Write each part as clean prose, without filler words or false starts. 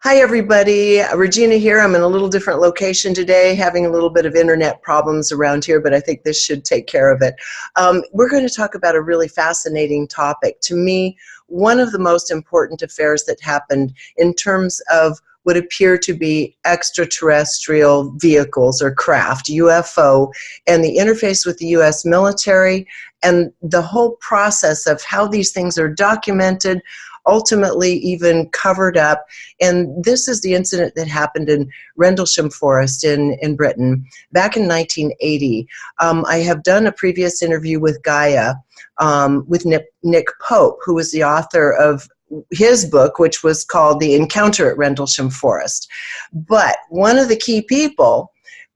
Hi everybody, Regina here. I'm in a little different location today, having a little bit of internet problems around here, but I think this should take care of it. We're going to talk about a really fascinating topic. To me, one of the most important affairs that happened in terms of what appear to be extraterrestrial vehicles or craft, UFO, and the interface with the U.S. military and the whole process of how these things are documented, ultimately even covered up. And this is the incident that happened in Rendlesham Forest in Britain back in 1980. I have done a previous interview with Gaia, with Nick Pope, who was the author of his book, which was called The Encounter at Rendlesham Forest. But one of the key people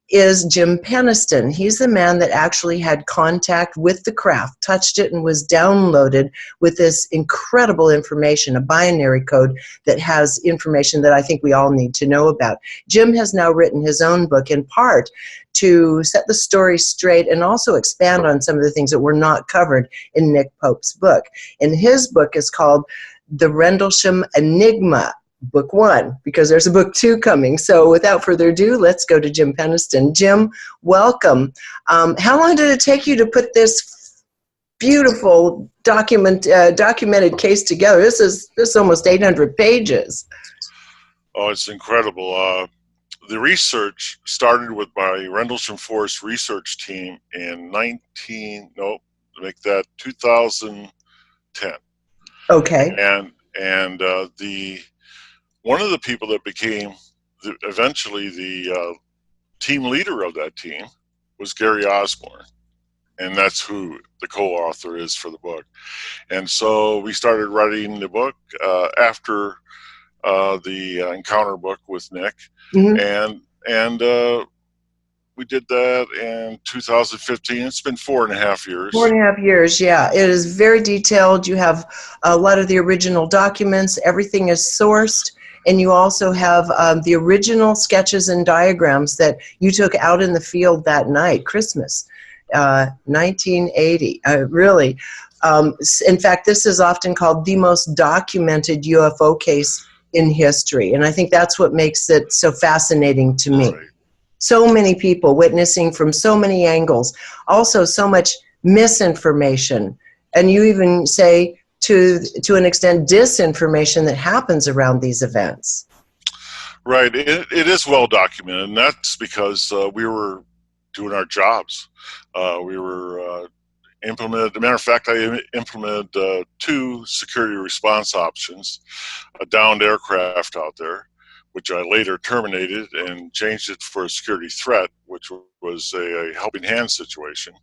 is Jim Penniston. He's the man that actually had contact with the craft, touched it, and was downloaded with this incredible information, a binary code that has information that I think we all need to know about. Jim has now written his own book in part to set the story straight and also expand on some of the things that were not covered in Nick Pope's book. And his book is called The Rendlesham Enigma, Book 1, because there's a Book 2 coming. So without further ado, let's go to Jim Penniston. Jim, welcome. How long did it take you to put this beautiful documented case together? This is almost 800 pages. Oh, it's incredible. The research started with my Rendlesham Forest research team in 2010. Okay. And one of the people that became eventually the team leader of that team was Gary Osborne, and that's who the co-author is for the book. And so we started writing the book after the encounter book with Nick, and we did that in 2015. It's been 4.5 years. 4.5 years, yeah. It is very detailed. You have a lot of the original documents. Everything is sourced. And you also have the original sketches and diagrams that you took out in the field that night, Christmas, 1980. Really. In fact, this is often called the most documented UFO case in history. And I think that's what makes it so fascinating to me. Right. So many people witnessing from so many angles. Also, so much misinformation. And you even say, to an extent, disinformation that happens around these events. Right. It is well documented, and that's because we were doing our jobs. We were implemented. As a matter of fact, I implemented 2 security response options: a downed aircraft out there, which I later terminated and changed it for a security threat, which was a helping hand situation.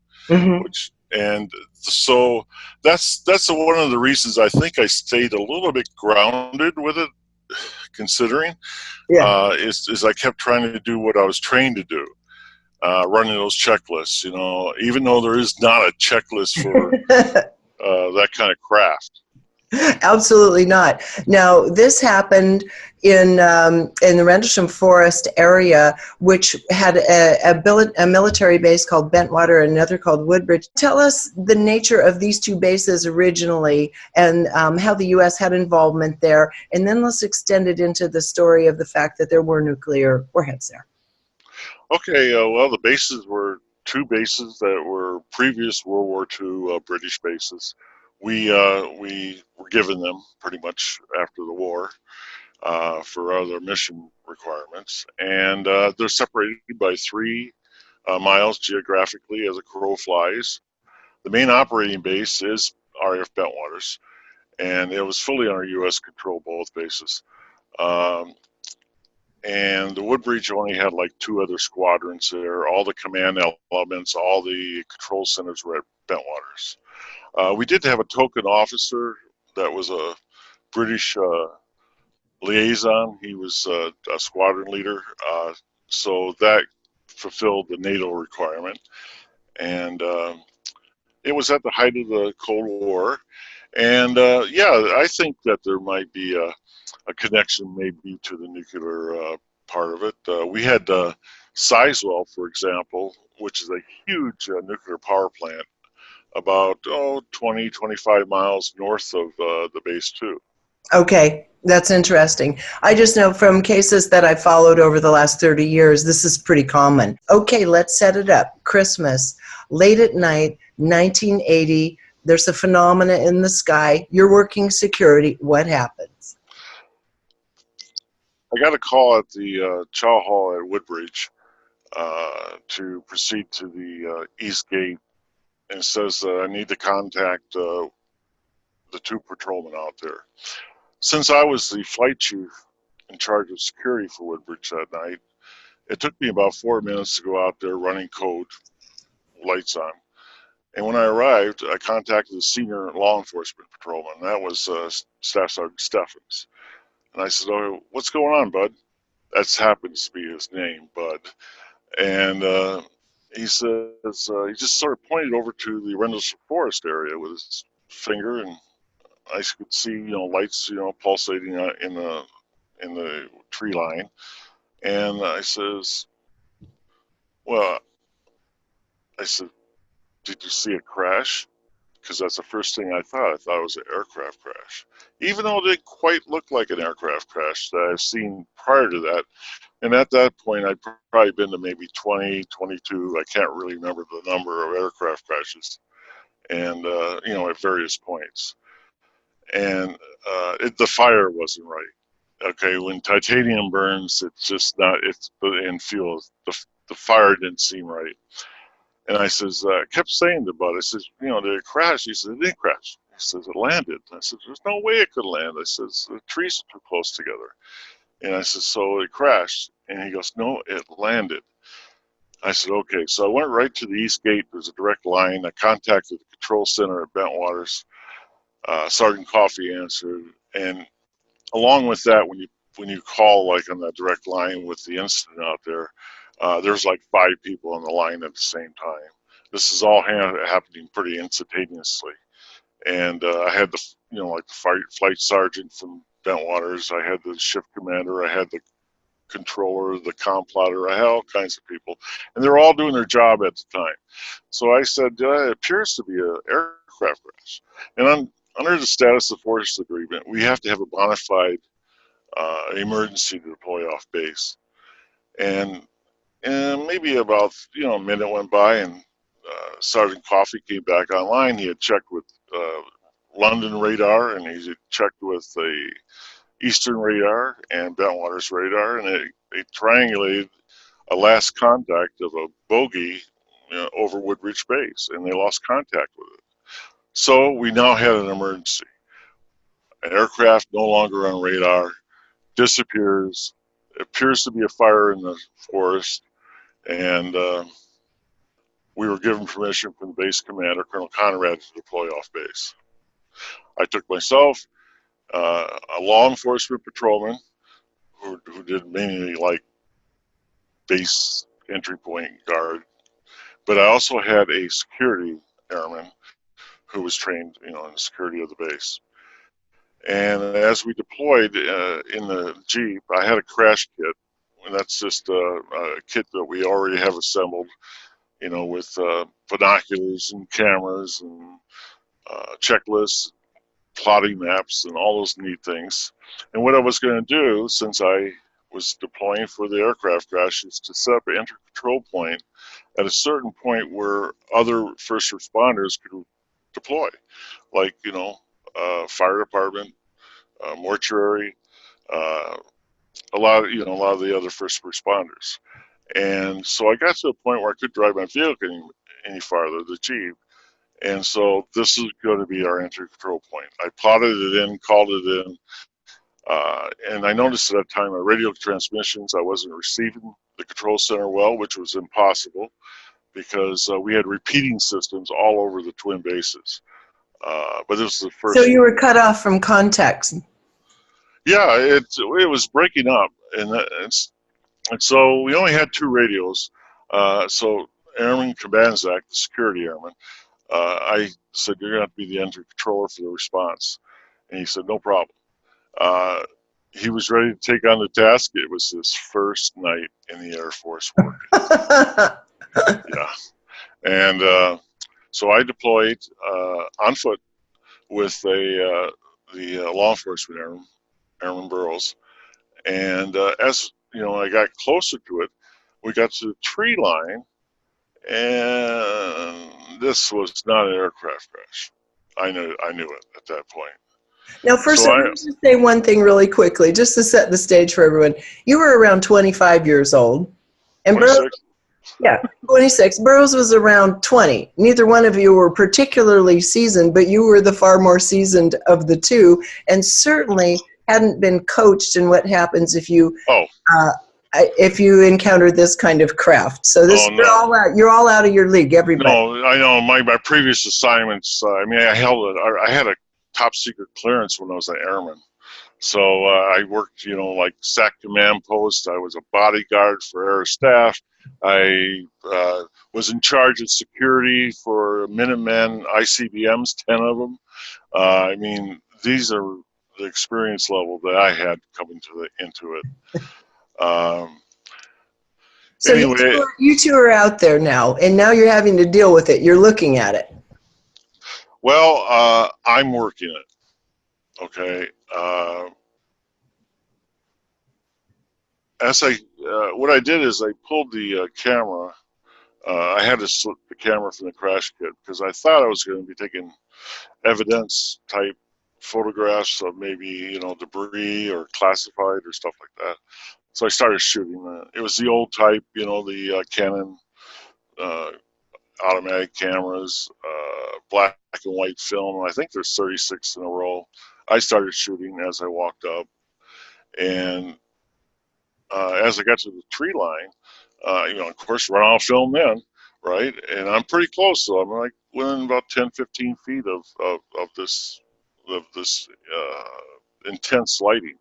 And so that's one of the reasons I think I stayed a little bit grounded with it, considering is I kept trying to do what I was trained to do, running those checklists. You know, even though there is not a checklist for that kind of craft. Absolutely not. Now, this happened in the Rendlesham Forest area, which had a military base called Bentwater and another called Woodbridge. Tell us the nature of these 2 bases originally and how the U.S. had involvement there, and then let's extend it into the story of the fact that there were nuclear warheads there. Okay, well, the bases were 2 bases that were previous World War II British bases. We were given them pretty much after the war for other mission requirements, and they're separated by 3 miles geographically as a crow flies. The main operating base is RAF Bentwaters, and it was fully under U.S. control, both bases. And the Woodbridge only had like 2 other squadrons there. All the command elements, all the control centers were at Bentwaters. We did have a token officer that was a British liaison. He was a squadron leader, so that fulfilled the NATO requirement. And it was at the height of the Cold War. And yeah, I think that there might be a connection maybe to the nuclear part of it. We had Sizewell, for example, which is a huge nuclear power plant, about 20, 25 miles north of the base too. Okay. That's interesting. I just know from cases that I followed over the last 30 years, this is pretty common. Okay, let's set it up. Christmas, late at night, 1980, there's a phenomena in the sky. You're working security. What happens? I got a call at the Chow Hall at Woodbridge to proceed to the East Gate, and it says I need to contact the two patrolmen out there. Since I was the flight chief in charge of security for Woodbridge that night, it took me about 4 minutes to go out there running code, lights on. And when I arrived, I contacted the senior law enforcement patrolman. That was Staff Sergeant Steffens. And I said, "Oh, what's going on, Bud?" That happens to be his name, Bud. And he says, he just sort of pointed over to the Rendlesham Forest area with his finger, and I could see, lights, pulsating in the tree line. And I says, well, I said, "Did you see a crash?" Because that's the first thing I thought. I thought it was an aircraft crash, even though it didn't quite look like an aircraft crash that I've seen prior to that. And at that point, I'd probably been to maybe 20, 22. I can't really remember the number of aircraft crashes, and at various points. And the fire wasn't right. Okay, when titanium burns, it's just not. It's and fuel. The fire didn't seem right. And I says, kept saying to Bud, I says, did it crash? He said, "It didn't crash." He says, "It landed." I said, "There's no way it could land." I says, "The trees are too close together." And I said, "So it crashed?" And he goes, "No, it landed." I said, "Okay." So I went right to the East Gate. There's a direct line. I contacted the control center at Bentwaters. Sergeant Coffey answered. And along with that, when you call like on that direct line with the incident out there, there's like 5 people on the line at the same time. This is all happening pretty instantaneously. And I had the flight sergeant from Bentwaters. I had the shift commander. I had the controller, the comm plotter. I had all kinds of people, and they're all doing their job at the time. So I said, "It appears to be an aircraft crash." And under the status of forces agreement, we have to have a bona fide emergency to deploy off base. And maybe about a minute went by, and Sergeant Coffey came back online. He had checked with London radar, and he had checked with the Eastern radar and Bentwaters radar, and they triangulated a last contact of a bogey over Woodbridge Base, and they lost contact with it. So we now had an emergency. An aircraft no longer on radar disappears. It appears to be a fire in the forest, and we were given permission from the base commander, Colonel Conrad, to deploy off base. I took myself, a law enforcement patrolman who did mainly like base entry point guard, but I also had a security airman who was trained, in the security of the base. And as we deployed in the Jeep, I had a crash kit, and that's just a kit that we already have assembled, with binoculars and cameras and checklists, plotting maps, and all those neat things. And what I was going to do, since I was deploying for the aircraft crash, is to set up an inter-control point at a certain point where other first responders could deploy, like, fire department, mortuary, a lot of the other first responders. And so I got to a point where I couldn't drive my vehicle any farther, the Jeep. And so this is going to be our entry control point. I plotted it in, called it in, and I noticed at that time our radio transmissions, I wasn't receiving the control center well, which was impossible because we had repeating systems all over the twin bases. But this was the first. So you were cut off from context. Yeah, it was breaking up, and so we only had 2 radios. So Airman Kabanzak, the security airman, I said, "You're going to have to be the entry controller for the response." And he said, "No problem." He was ready to take on the task. It was his first night in the Air Force working. Yeah. And so I deployed on foot with the law enforcement airman airman burrows. And as you know, I got closer to it, we got to the tree line, and this was not an aircraft crash. I knew it at that point. Now, first, So let me just say one thing really quickly, just to set the stage for everyone. You were around 25 years old, and 26. Yeah, 26. Burroughs was around 20. Neither one of you were particularly seasoned, but you were the far more seasoned of the two, and certainly hadn't been coached in what happens if you encounter this kind of craft. So this, you're all out of your league, everybody. No, I know my previous assignments. I mean, I had a top secret clearance when I was an airman. So I worked, like SAC command post. I was a bodyguard for air staff. I was in charge of security for Minutemen ICBMs, 10 of them. I mean, these are the experience level that I had coming into it. So anyway, you two are out there now, and now you're having to deal with it. You're looking at it. Well, I'm working it. Okay. What I did is I pulled the camera. I had to slip the camera from the crash kit because I thought I was going to be taking evidence type photographs of maybe, debris or classified or stuff like that. So I started shooting. It was the old type, the Canon automatic cameras, black and white film. I think there's 36 in a row. I started shooting as I walked up, and as I got to the tree line, of course, runoff film then, right? And I'm pretty close, so I'm like within about 10, 15 feet of this intense lighting,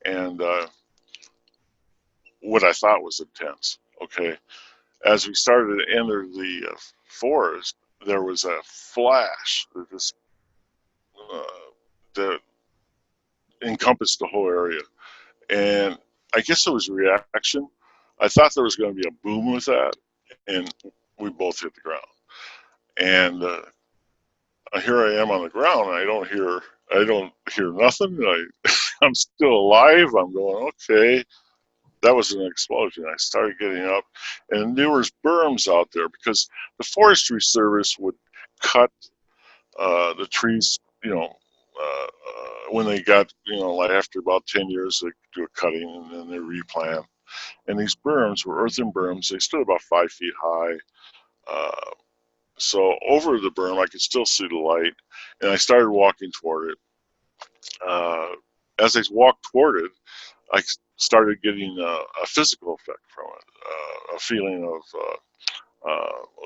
and what I thought was intense. Okay, as we started to enter the forest, there was a flash that encompassed the whole area, and I guess it was a reaction. I thought there was going to be a boom with that, and we both hit the ground. And here I am on the ground, and I don't hear nothing. I'm still alive. I'm going, okay. That was an explosion. I started getting up, and there was berms out there because the Forestry Service would cut the trees, when they got, like after about 10 years, they do a cutting and then they replant. And these berms were earthen berms. They stood about 5 feet high. So over the berm, I could still see the light, and I started walking toward it. As I walked toward it, I started getting a physical effect from it, a feeling of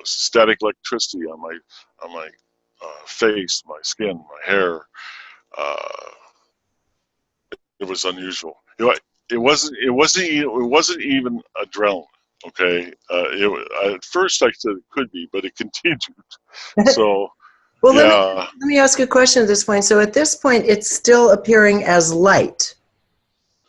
static electricity on my face, my skin, my hair. It was unusual. It wasn't even adrenaline. Okay, at first I said it could be, but it continued. So, well, let me ask a question at this point. So at this point, it's still appearing as light,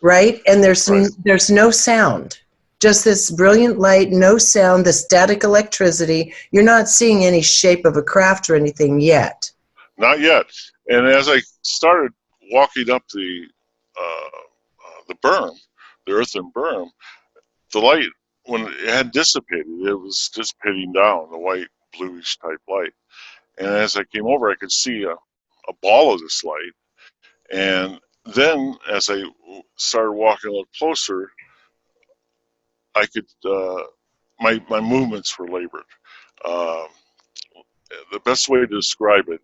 right? And there's no sound, just this brilliant light, no sound, the static electricity. You're not seeing any shape of a craft or anything yet. Not yet. And as I started walking up the berm, the earthen berm, the light, when it had dissipated, it was dissipating down, the white, bluish type light. And as I came over, I could see a ball of this light. And then as I started walking a little closer, I could, my movements were labored. The best way to describe it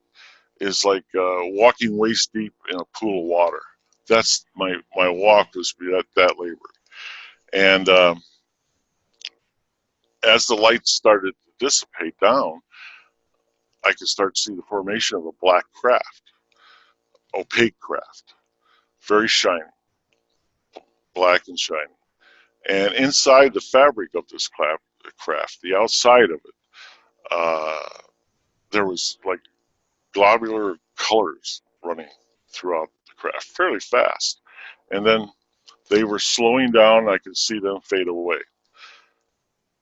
is like walking waist deep in a pool of water. That's my walk was that labored. And as the light started to dissipate down, I could start to see the formation of a black craft, opaque craft, very shiny, black and shiny. And inside the fabric of this craft, the outside of it, there was like globular colors running throughout the craft fairly fast. And then they were slowing down. I could see them fade away.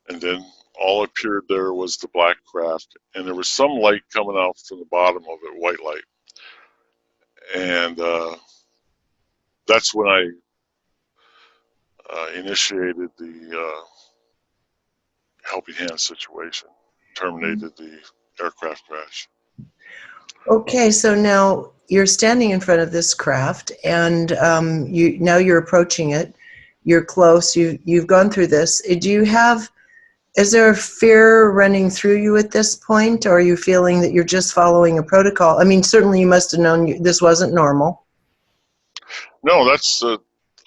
And then all appeared there was the black craft, and there was some light coming out from the bottom of it, white light. And that's when I initiated the helping hand situation, terminated the aircraft crash. Okay, so now you're standing in front of this craft, and now you're approaching it. You're close. You've gone through this. Is there a fear running through you at this point, or are you feeling that you're just following a protocol? I mean, certainly you must have known this wasn't normal. No,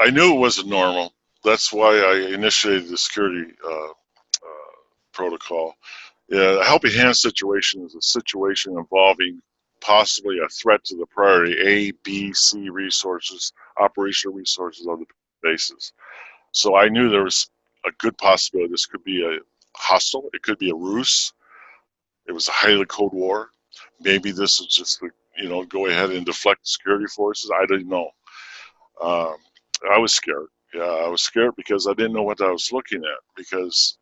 I knew it wasn't normal. That's why I initiated the security protocol. Yeah, a helping hand situation is a situation involving possibly a threat to the priority A, B, C resources, operational resources of the bases. So I knew there was a good possibility this could be a hostile, it could be a ruse, it was a height of the Cold War. Maybe this is just go ahead and deflect security forces. I didn't know. I was scared. Yeah, I was scared because I didn't know what I was looking at, because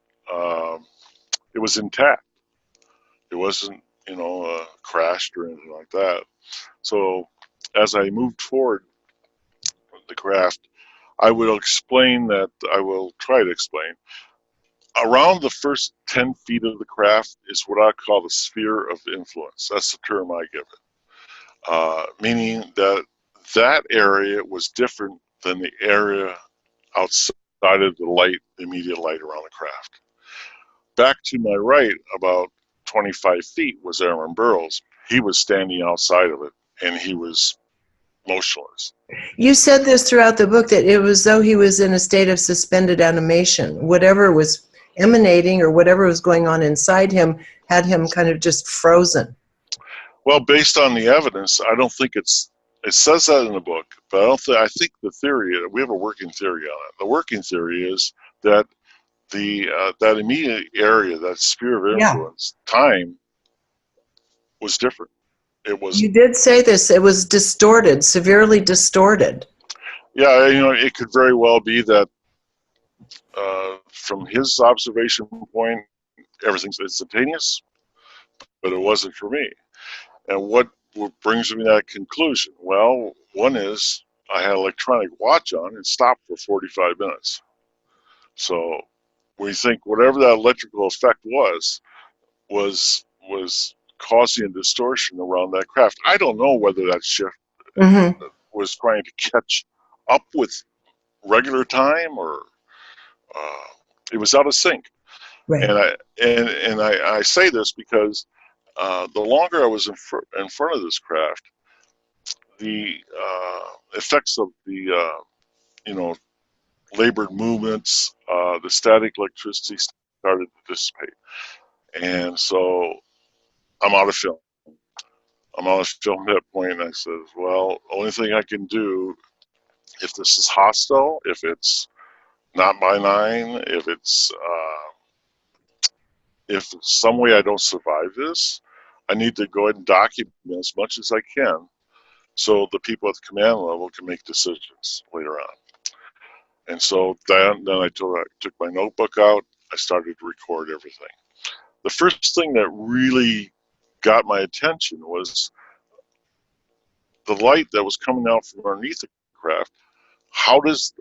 it was intact. It wasn't, crashed or anything like that. So as I moved forward with the craft, I will try to explain. Around the first 10 feet of the craft is what I call the sphere of influence. That's the term I give it. Meaning that area was different than the area outside of the immediate light around the craft. Back to my right, about 25 feet, was Airman Burroughs. He was standing outside of it, and he was motionless. You said this throughout the book, that it was though he was in a state of suspended animation. Whatever was emanating or whatever was going on inside him had him kind of just frozen. Well, based on the evidence, I don't think it says that in the book, but I think the theory, we have a working theory on it. The working theory is that that immediate area, that sphere of influence, time was different. It was. You did say this. It was distorted, severely distorted. Yeah, it could very well be that from his observation point, everything's instantaneous, but it wasn't for me. And what brings me to that conclusion? Well, one is I had an electronic watch on and stopped for 45 minutes. So we think whatever that electrical effect was causing a distortion around that craft. I don't know whether that shift was trying to catch up with regular time, or it was out of sync. Right. And I say this because the longer I was in front of this craft, the effects of the labored movements, the static electricity started to dissipate, and so I'm out of film. I'm out of film at that point, and I said, well, only thing I can do, if this is hostile, if it's not benign, if some way I don't survive this, I need to go ahead and document as much as I can, so the people at the command level can make decisions later on. And so then I took my notebook out. I started to record everything. The first thing that really got my attention was the light that was coming out from underneath the craft. How is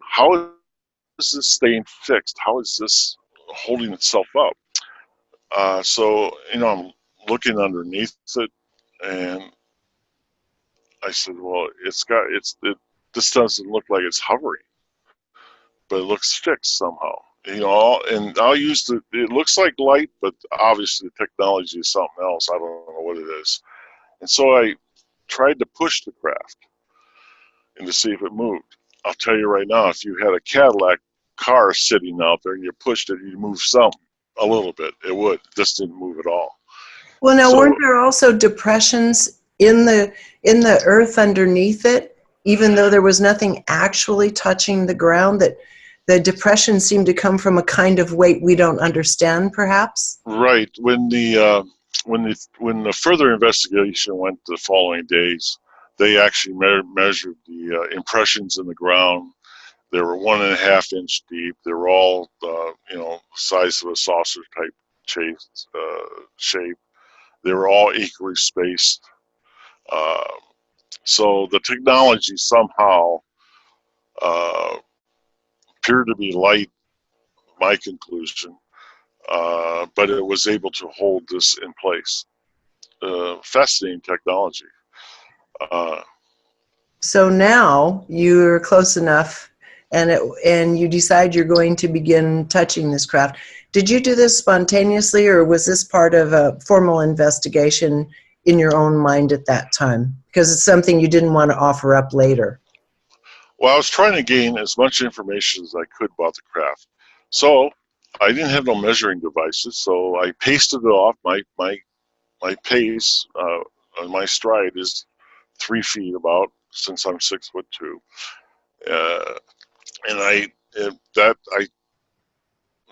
this staying fixed? How is this holding itself up? So I'm looking underneath it, and I said, well, this doesn't look like it's hovering, but it looks fixed somehow. And I'll use it looks like light, but obviously the technology is something else. I don't know what it is. And so I tried to push the craft and to see if it moved. I'll tell you right now, if you had a Cadillac car sitting out there and you pushed it, you'd move a little bit. It would. This didn't move at all. Well, now, weren't there also depressions in the earth underneath it, even though there was nothing actually touching the ground? That the depression seemed to come from a kind of weight we don't understand, perhaps? Right. When the further investigation went the following days, they actually measured the impressions in the ground. They were 1.5 inch deep. They were all size of a saucer type shape. They were all equally spaced. So the technology somehow appeared to be light, my conclusion, but it was able to hold this in place. Fascinating technology. So now you're close enough, and you decide you're going to begin touching this craft. Did you do this spontaneously, or was this part of a formal investigation in your own mind at that time? Because it's something you didn't want to offer up later. Well, I was trying to gain as much information as I could about the craft. So I didn't have no measuring devices, so I pasted it off. My pace, my stride is 3 feet about, since I'm 6'2", and I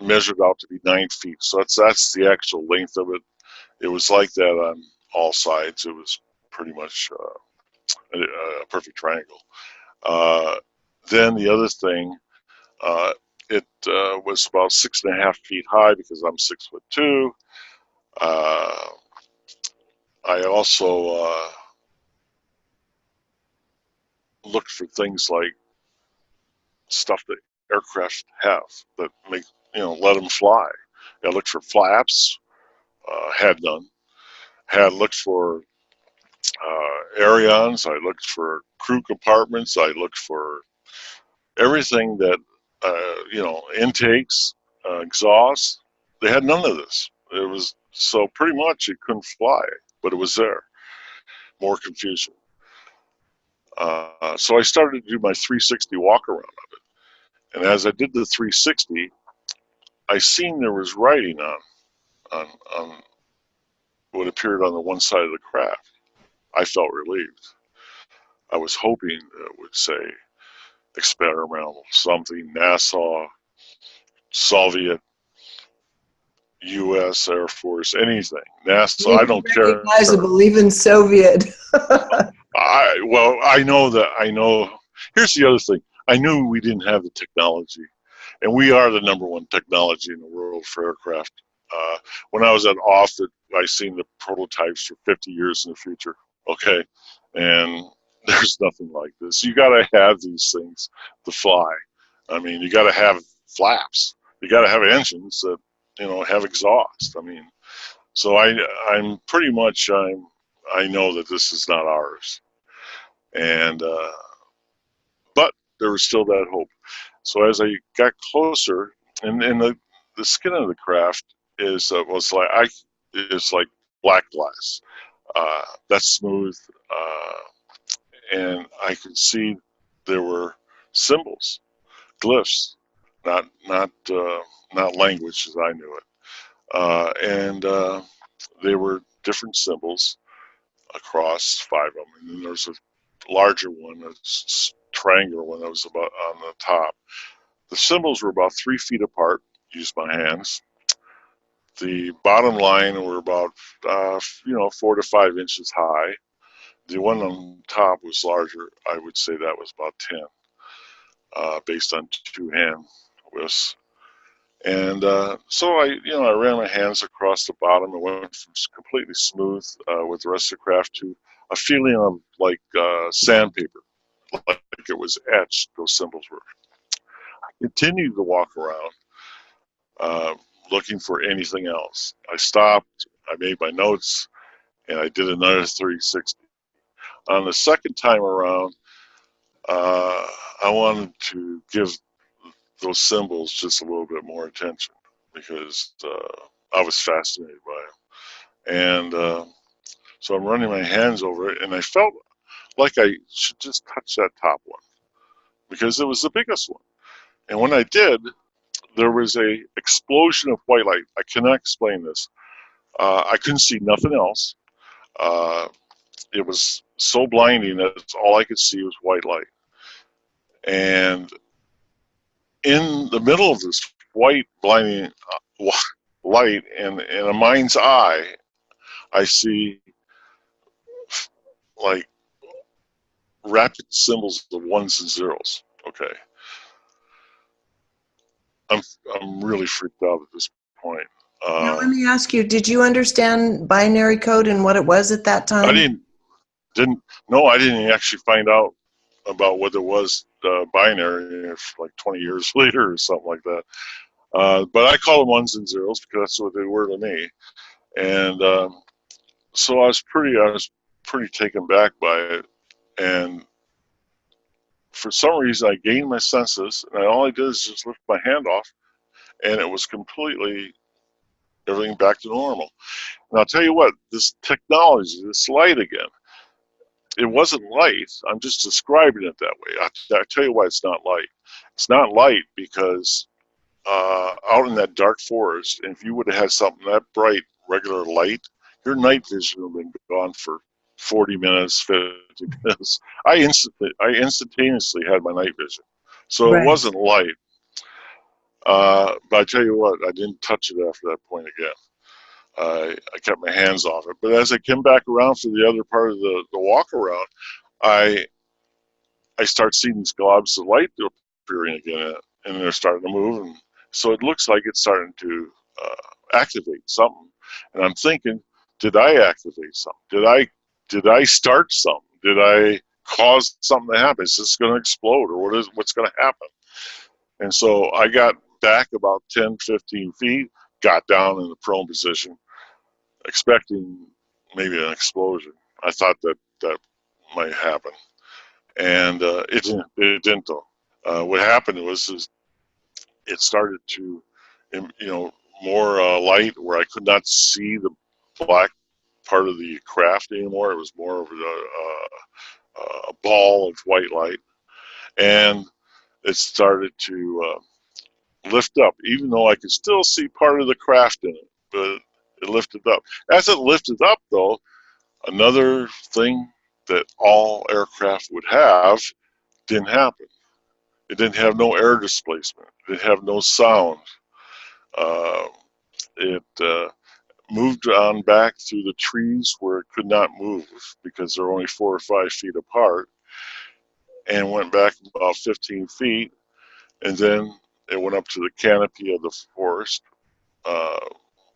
measured out to be 9 feet. So that's the actual length of it. It was like that on all sides. It was pretty much a perfect triangle. Then the other thing, it was about 6.5 feet high because I'm 6'2". I also looked for things like stuff that aircraft have that make, let them fly. I looked for flaps, had none. Had looked for aerions. I looked for crew compartments. I looked for everything that, intakes, exhaust. They had none of this. It was, so pretty much it couldn't fly, but it was there. More confusion. So I started to do my 360 walk around of it. And as I did the 360, I seen there was writing on what appeared on the one side of the craft. I felt relieved. I was hoping it would say experimental something, NASA, Soviet, U.S. Air Force, anything. NASA, I don't care. Recognizable, even Soviet. I know. Here's the other thing. I knew we didn't have the technology, and we are the #1 technology in the world for aircraft. When I was at Offutt, I seen the prototypes for 50 years in the future. Okay, and there's nothing like this. You got to have these things to fly. I mean, you got to have flaps. You got to have engines that have exhaust. I mean, so I'm pretty much I know that this is not ours, and but there was still that hope. So as I got closer, and the skin of the craft is like black glass. That's smooth, and I could see there were symbols, glyphs, not language as I knew it, and they were different symbols across 5 of them. And then there's a larger one, a triangular one that was about on the top. The symbols were about 3 feet apart. Used my hands. The bottom line were about 4 to 5 inches high. The one on top was larger. I would say that was about 10, based on 2-hand whiffs. And so I ran my hands across the bottom and went from completely smooth with the rest of the craft to a feeling of like sandpaper, like it was etched. Those symbols were. I continued to walk around, looking for anything else. I stopped. I made my notes, and I did another 360. On the second time around, I wanted to give those symbols just a little bit more attention because I was fascinated by them. And so I'm running my hands over it, and I felt like I should just touch that top one because it was the biggest one. And when I did, there was a explosion of white light. I cannot explain this. I couldn't see nothing else. It was so blinding that all I could see was white light. And in the middle of this white blinding light, and in a mind's eye, I see like rapid symbols of ones and zeros. Okay, I'm really freaked out at this point. Now let me ask you: did you understand binary code and what it was at that time? I didn't actually find out about what it was binary like 20 years later or something like that. But I call them ones and zeros because that's what they were to me. And so I was pretty taken back by it. And for some reason, I gained my senses, and all I did is just lift my hand off, and it was completely everything back to normal. And I'll tell you what, this technology, this light again, it wasn't light. I'm just describing it that way. I'll tell you why it's not light. It's not light because out in that dark forest, and if you would have had something that bright, regular light, your night vision would have been gone for 40 minutes, 50 minutes. I instantaneously had my night vision. So it Right. wasn't light. But I tell you what, I didn't touch it after that point again. I kept my hands off it. But as I came back around for the other part of the walk around, I start seeing these globs of light appearing again, and they're starting to move. And so it looks like it's starting to activate something. And I'm thinking, did I activate something? Did I start something? Did I cause something to happen? Is this going to explode, or what's going to happen? And so I got back about 10, 15 feet, got down in the prone position, expecting maybe an explosion. I thought that might happen, and it didn't. It didn't though. What happened was it started to, more light where I could not see the black part of the craft anymore. It was more of a ball of white light, and it started to lift up, even though I could still see part of the craft in it, but it lifted up. As it lifted up, though, another thing that all aircraft would have didn't happen. It didn't have no air displacement. It didn't have no sound. It moved on back through the trees where it could not move because they're only 4 or 5 feet apart, and went back about 15 feet, and then it went up to the canopy of the forest,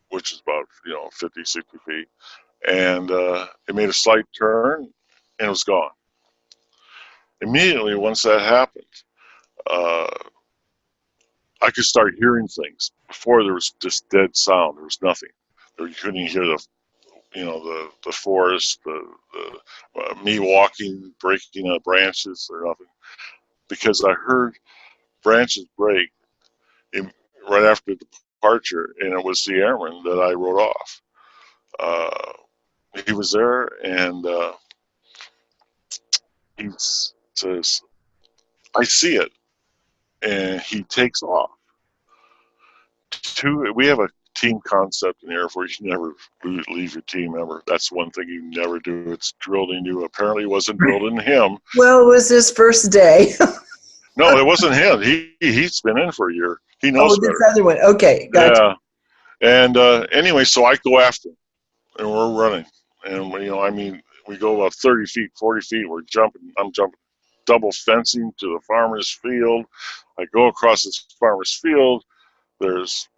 which is about 50, 60 feet, and it made a slight turn, and it was gone. Immediately, once that happened, uh, I could start hearing things. Before there was just dead sound. There was nothing. You couldn't hear the forest, me walking, breaking branches or nothing, because I heard branches break right after departure, and it was the airman that I wrote off. He was there, and he says, "I see it," and he takes off. We have a team concept in the Air Force. You never leave your team ever. That's one thing you never do. It's drilled in you. Apparently, it wasn't drilled in him. Well, it was his first day. No, it wasn't him. He's been in for a year. He knows better. This other one. Okay, gotcha. Yeah. And anyway, so I go after him, and we're running. And, we go about 30 feet, 40 feet. We're jumping. I'm jumping double fencing to the farmer's field. I go across this farmer's field. There's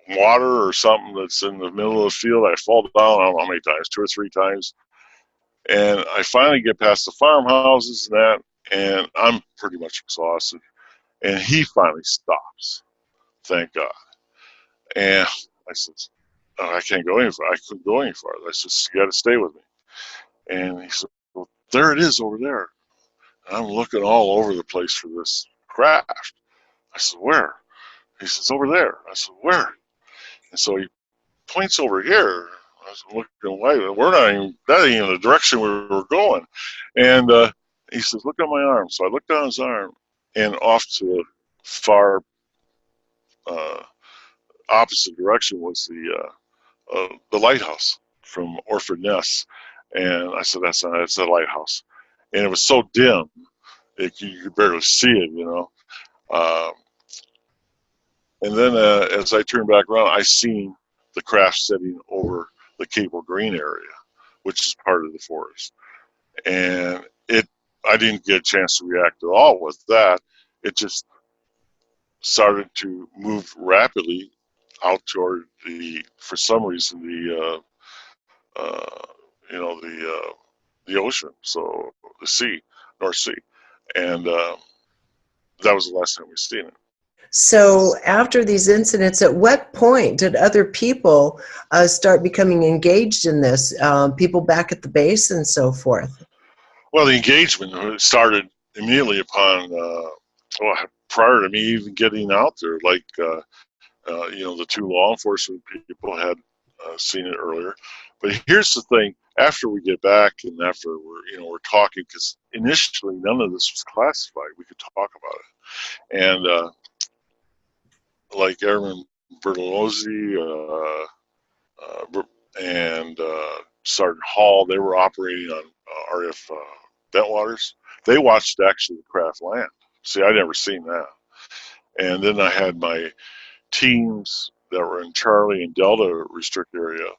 water or something that's in the middle of the field. I fall down, I don't know how many times, 2 or 3 times. And I finally get past the farmhouses and that, and I'm pretty much exhausted. And he finally stops. Thank God. And I said, I can't go any farther. I couldn't go any farther. I said, you got to stay with me. And he said, well, there it is over there. And I'm looking all over the place for this craft. I said, where? He says, over there. I said, where? And so he points over here. I was looking away. That ain't even the direction we were going. And he says, look at my arm. So I looked down his arm, and off to the far opposite direction was the lighthouse from Orford Ness. And I said, that's the lighthouse. And it was so dim, you could barely see it, and then as I turned back around, I seen the craft sitting over the Cable Green area, which is part of the forest. And I didn't get a chance to react at all with that. It just started to move rapidly out toward for some reason, the ocean, so the sea, North Sea. and that was the last time we seen it. So after these incidents, at what point did other people start becoming engaged in this? People back at the base and so forth? Well, the engagement started immediately upon, prior to me even getting out there. Like, the two law enforcement people had seen it earlier. But here's the thing: after we get back and after we're talking, because initially none of this was classified, we could talk about it, and like Airman Bertolozzi and Sergeant Hall, they were operating on RF Bentwaters. They watched actually the craft land. See, I'd never seen that. And then I had my teams that were in Charlie and Delta restrict area,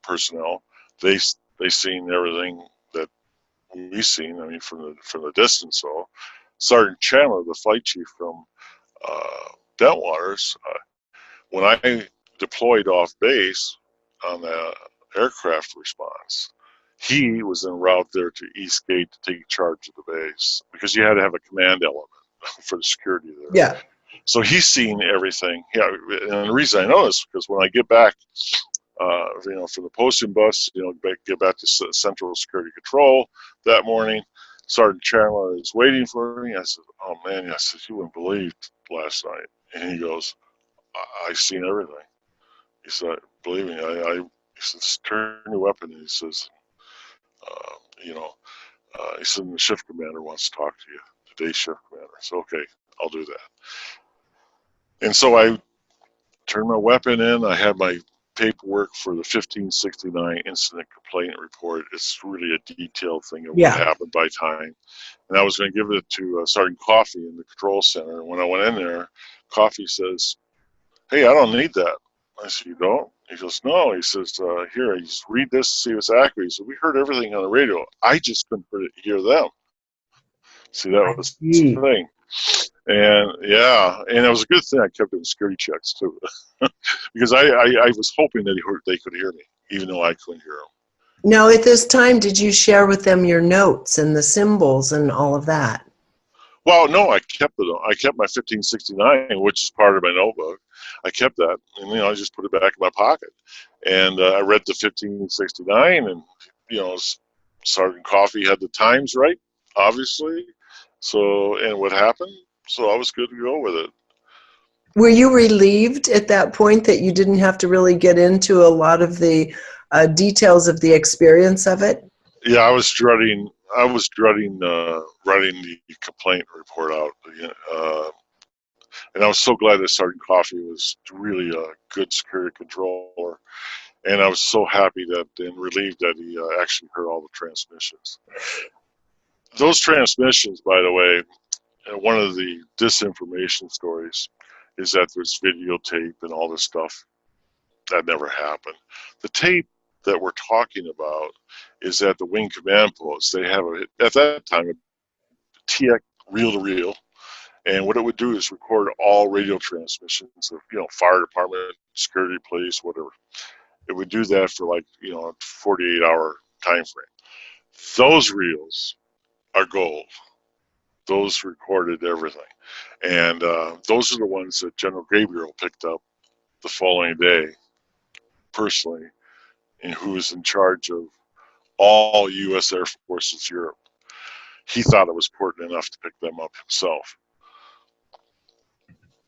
personnel. They seen everything that we seen. I mean, from the distance. So Sergeant Chandler, the flight chief from Bentwaters, when I deployed off base on the aircraft response, he was en route there to Eastgate to take charge of the base because you had to have a command element for the security there. Yeah. So he's seen everything. Yeah, and the reason I know this is because when I get back, from the posting bus, get back to Central Security Control that morning, Sergeant Chandler is waiting for me. I said, "Oh man," I said, "You wouldn't believe last night." And he goes, "I seen everything." He said, "Believe me, he says, turn your weapon." And he says, he said, "The shift commander wants to talk to you, the day shift commander." So, okay, I'll do that. And so I turned my weapon in. I had my paperwork for the 1569 incident complaint report. It's really a detailed thing of what happened by time. And I was going to give it to Sergeant Coffey in the control center. And when I went in there, Coffey says, "Hey, I don't need that." I said, "You don't?" He goes, "No." He says, "Here, you just read this, see if it's accurate." He said, "We heard everything on the radio. I just couldn't hear them." See, that was the thing. And and it was a good thing I kept doing security checks too, because I was hoping that they could hear me, even though I couldn't hear them. Now, at this time, did you share with them your notes and the symbols and all of that? Well, no, I kept it. I kept my 1569, which is part of my notebook. I kept that, and I just put it back in my pocket. And I read the 1569, and Sergeant Coffey had the times right, obviously. So, and what happened? So I was good to go with it. Were you relieved at that point that you didn't have to really get into a lot of the details of the experience of it? Yeah, I was dreading writing the complaint report out. And I was so glad that Sergeant Coffey was really a good security controller. And I was so happy and relieved that he actually heard all the transmissions. Those transmissions, by the way, one of the disinformation stories is that there's videotape and all this stuff. That never happened. The tape that we're talking about is at the Wing Command Post. They have, at that time, a TX reel-to-reel. And what it would do is record all radio transmissions of, fire department, security, police, whatever. It would do that for a 48-hour time frame. Those reels are gold. Those recorded everything. And those are the ones that General Gabriel picked up the following day, personally, and who was in charge of all U.S. Air Forces Europe. He thought it was important enough to pick them up himself.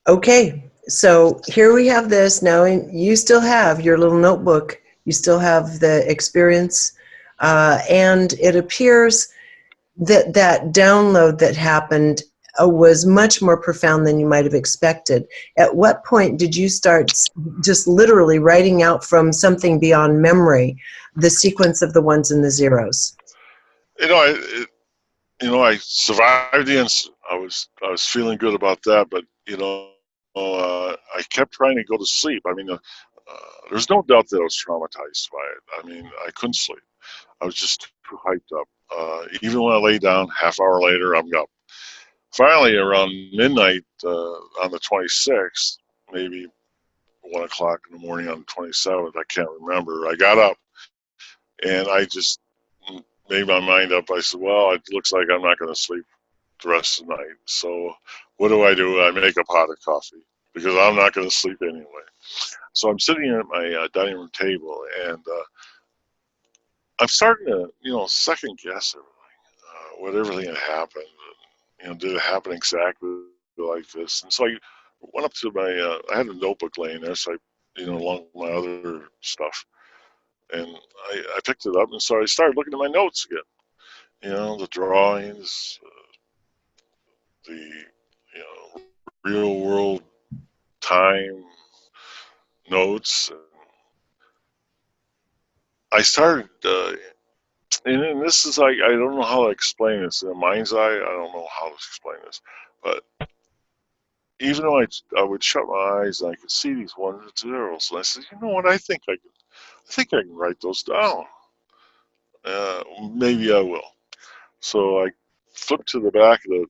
Okay, so here we have this now. You still have your little notebook. You still have the experience. And it appears that that download that happened was much more profound than you might have expected. At what point did you start just literally writing out from something beyond memory the sequence of the ones and the zeros? I survived the incident. I was feeling good about that, but I kept trying to go to sleep. I mean, there's no doubt that I was traumatized by it. I mean, I couldn't sleep. I was just too hyped up. Even when I lay down, half hour later, I'm up. Finally, around midnight on the 26th, maybe 1 o'clock in the morning on the 27th, I can't remember. I got up and I just made my mind up. I said, well, it looks like I'm not going to sleep the rest of the night. So what do? I make a pot of coffee because I'm not going to sleep anyway. So I'm sitting at my dining room table, and I'm starting to, second guess everything, what everything had happened. Did it happen exactly like this? And so I went up to my, I had a notebook laying there, so along with my other stuff, and I picked it up, and so I started looking at my notes again. The drawings, the real world time notes. I started, and this is like, I don't know how to explain this. In the mind's eye, I don't know how to explain this. But even though I would shut my eyes and I could see these ones and zeros, and I said, you know what, I think I can write those down. Maybe I will. So I flipped to the back of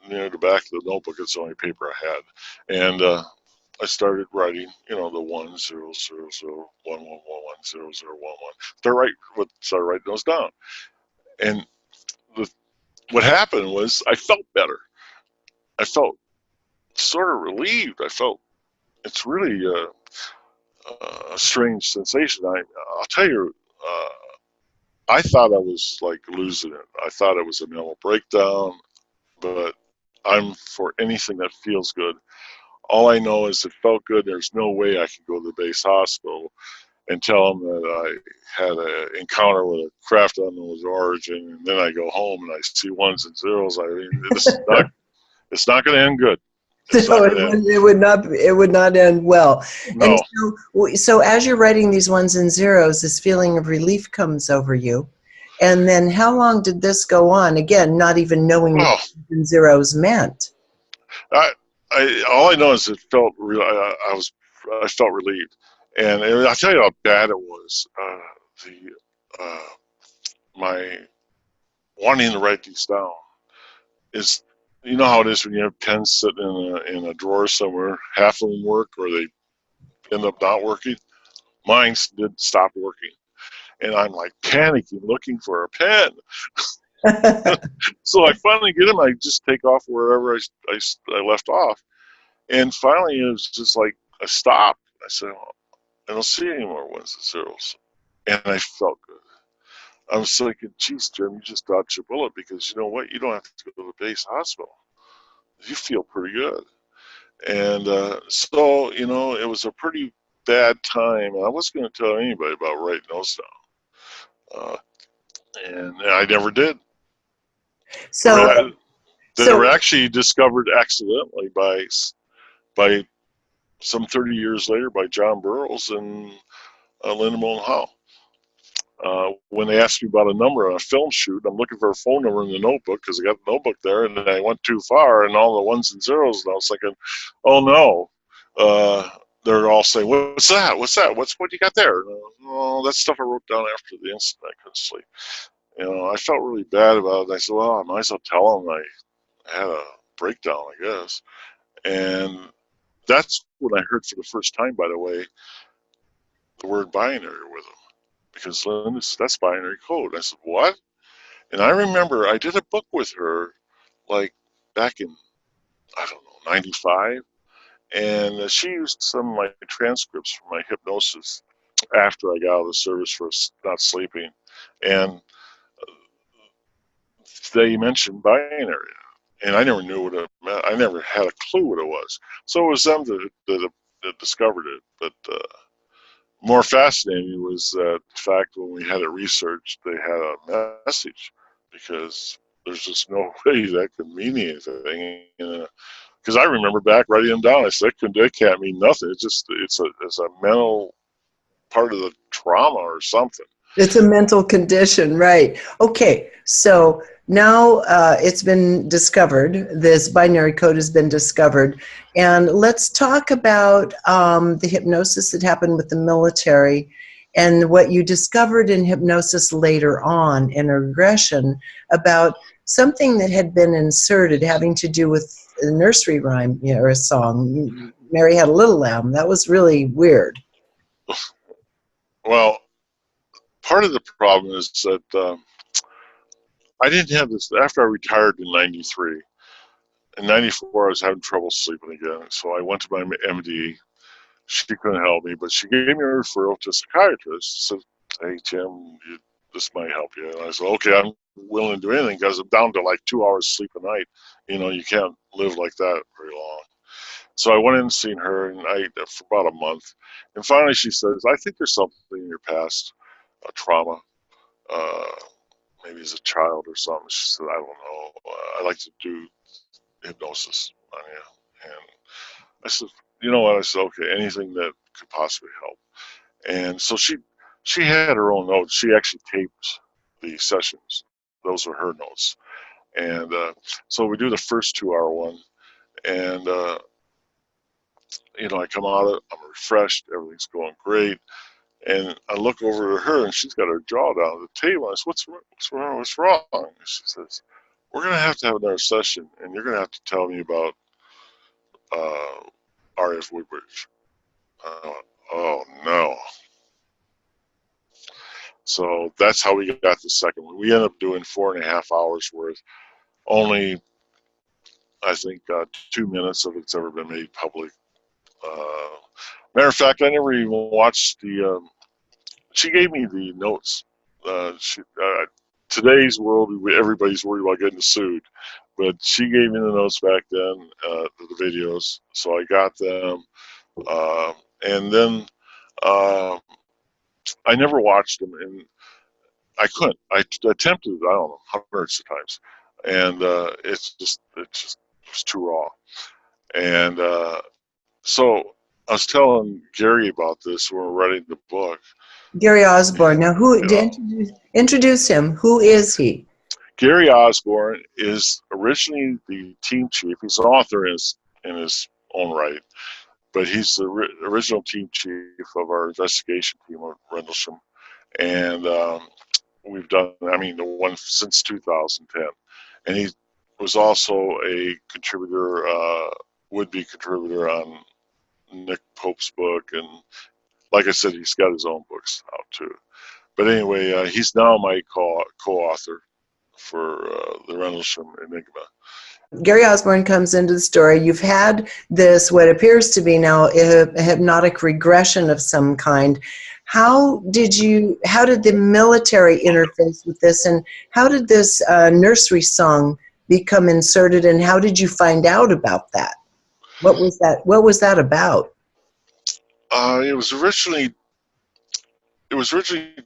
near the back of the notebook. It's the only paper I had, and I started writing, the 1 0 0 0 1 1 1 1 0 0 1 1. Started writing those down, and what happened was I felt better. I felt sort of relieved. It's really a strange sensation. I'll tell you, I thought I was like losing it. I thought it was a mental breakdown, but I'm for anything that feels good. All I know is it felt good. There's no way I could go to the base hospital and tell them that I had an encounter with a craft unknown origin, and then I go home and I see ones and zeros. I mean, it's not going to end good. No, it would not end well. No. And so as you're writing these 1s and 0s, this feeling of relief comes over you. And then how long did this go on? Again, not even knowing what 1s and 0s meant. All I know is it felt real. I felt relieved, and I'll tell you how bad it was. My wanting to write these down is, you know how it is when you have pens sitting in a drawer somewhere. Half of them work, or they end up not working. Mine did stop working, and I'm like panicking, looking for a pen. So I finally get them. I just take off wherever I left off, and finally it was just like I stopped. I said, I don't see any more 1s and 0s, and I felt good. I was thinking, geez, Jim, you just dodged your bullet, because you know what? You don't have to go to the base hospital. You feel pretty good. And so, it was a pretty bad time. I wasn't going to tell anybody about writing those down. And I never did. So they were actually discovered accidentally by some 30 years later by John Burroughs and Linda Moulton Howe. When they asked me about a number on a film shoot, I'm looking for a phone number in the notebook because I got the notebook there, and then I went too far, and all the 1s and 0s, and I was thinking, oh no. They're all saying, what's that? What you got there? Oh, that's stuff I wrote down after the incident. I couldn't sleep. I felt really bad about it. I said, well, I might as well tell them I had a breakdown, I guess. And that's when I heard for the first time, by the way, the word binary with them. Because that's binary code. I said, what? And I remember I did a book with her, like back in, I don't know, 95. And she used some of my transcripts from my hypnosis after I got out of the service for not sleeping. And they mentioned binary. And I never knew what it meant. I never had a clue what it was. So it was them that discovered it. But more fascinating was that fact when we had it researched, they had a message, because there's just no way that could mean anything. Because I remember back writing them down, I said, that can't mean nothing. It's a mental part of the trauma or something. It's a mental condition, right? Okay, so now it's been discovered. This binary code has been discovered. And let's talk about the hypnosis that happened with the military and what you discovered in hypnosis later on in a regression about something that had been inserted having to do with a nursery rhyme, or a song, Mary Had a Little Lamb. That was really weird. Well, part of the problem is that I didn't have this after I retired in '93. In '94, I was having trouble sleeping again, so I went to my MD. She couldn't help me, but she gave me a referral to a psychiatrist. Said, "Hey, Jim, this might help you." And I said, "Okay, I'm willing to do anything because I'm down to like 2 hours sleep a night. You know, you can't live like that very long." So I went in and seen her, and for about a month. And finally, she says, "I think there's something in your past, a trauma, uh, maybe as a child or something." She said, "I don't know. I like to do hypnosis on you." And I said, "You know what?" I said, "Okay, anything that could possibly help." And so she had her own notes. She actually taped the sessions. Those are her notes. And so we do the first 2 hour one, and I come out of it, I'm refreshed, everything's going great. And I look over to her, and she's got her jaw down on the table. I said, "What's wrong? What's wrong? What's wrong?" And she says, "We're going to have another session, and you're going to have to tell me about R.F. Woodbridge." Oh, no. So that's how we got the second one. We ended up doing 4.5 hours worth. Only, I think, 2 minutes of it's ever been made public. Matter of fact, I never even watched she gave me the notes. Today's world, everybody's worried about getting sued, but she gave me the notes back then, the videos, so I got them, and then I never watched them, and I couldn't. I attempted, I don't know, hundreds of times, and it just was too raw. And so I was telling Gary about this when we were writing the book. Gary Osborne. Now, You know, introduce him? Who is he? Gary Osborne is originally the team chief. He's an author in his own right, but he's the original team chief of our investigation team at Rendlesham. And we've done, the one since 2010. And he was also a contributor, would-be contributor on Nick Pope's book. And like I said, he's got his own books out too. But anyway, he's now my co-author for the Rendlesham Enigma. Gary Osborne comes into the story. You've had this, what appears to be now a hypnotic regression of some kind. How did the military interface with this, and how did this nursery song become inserted, and how did you find out about that? What was that about? It was originally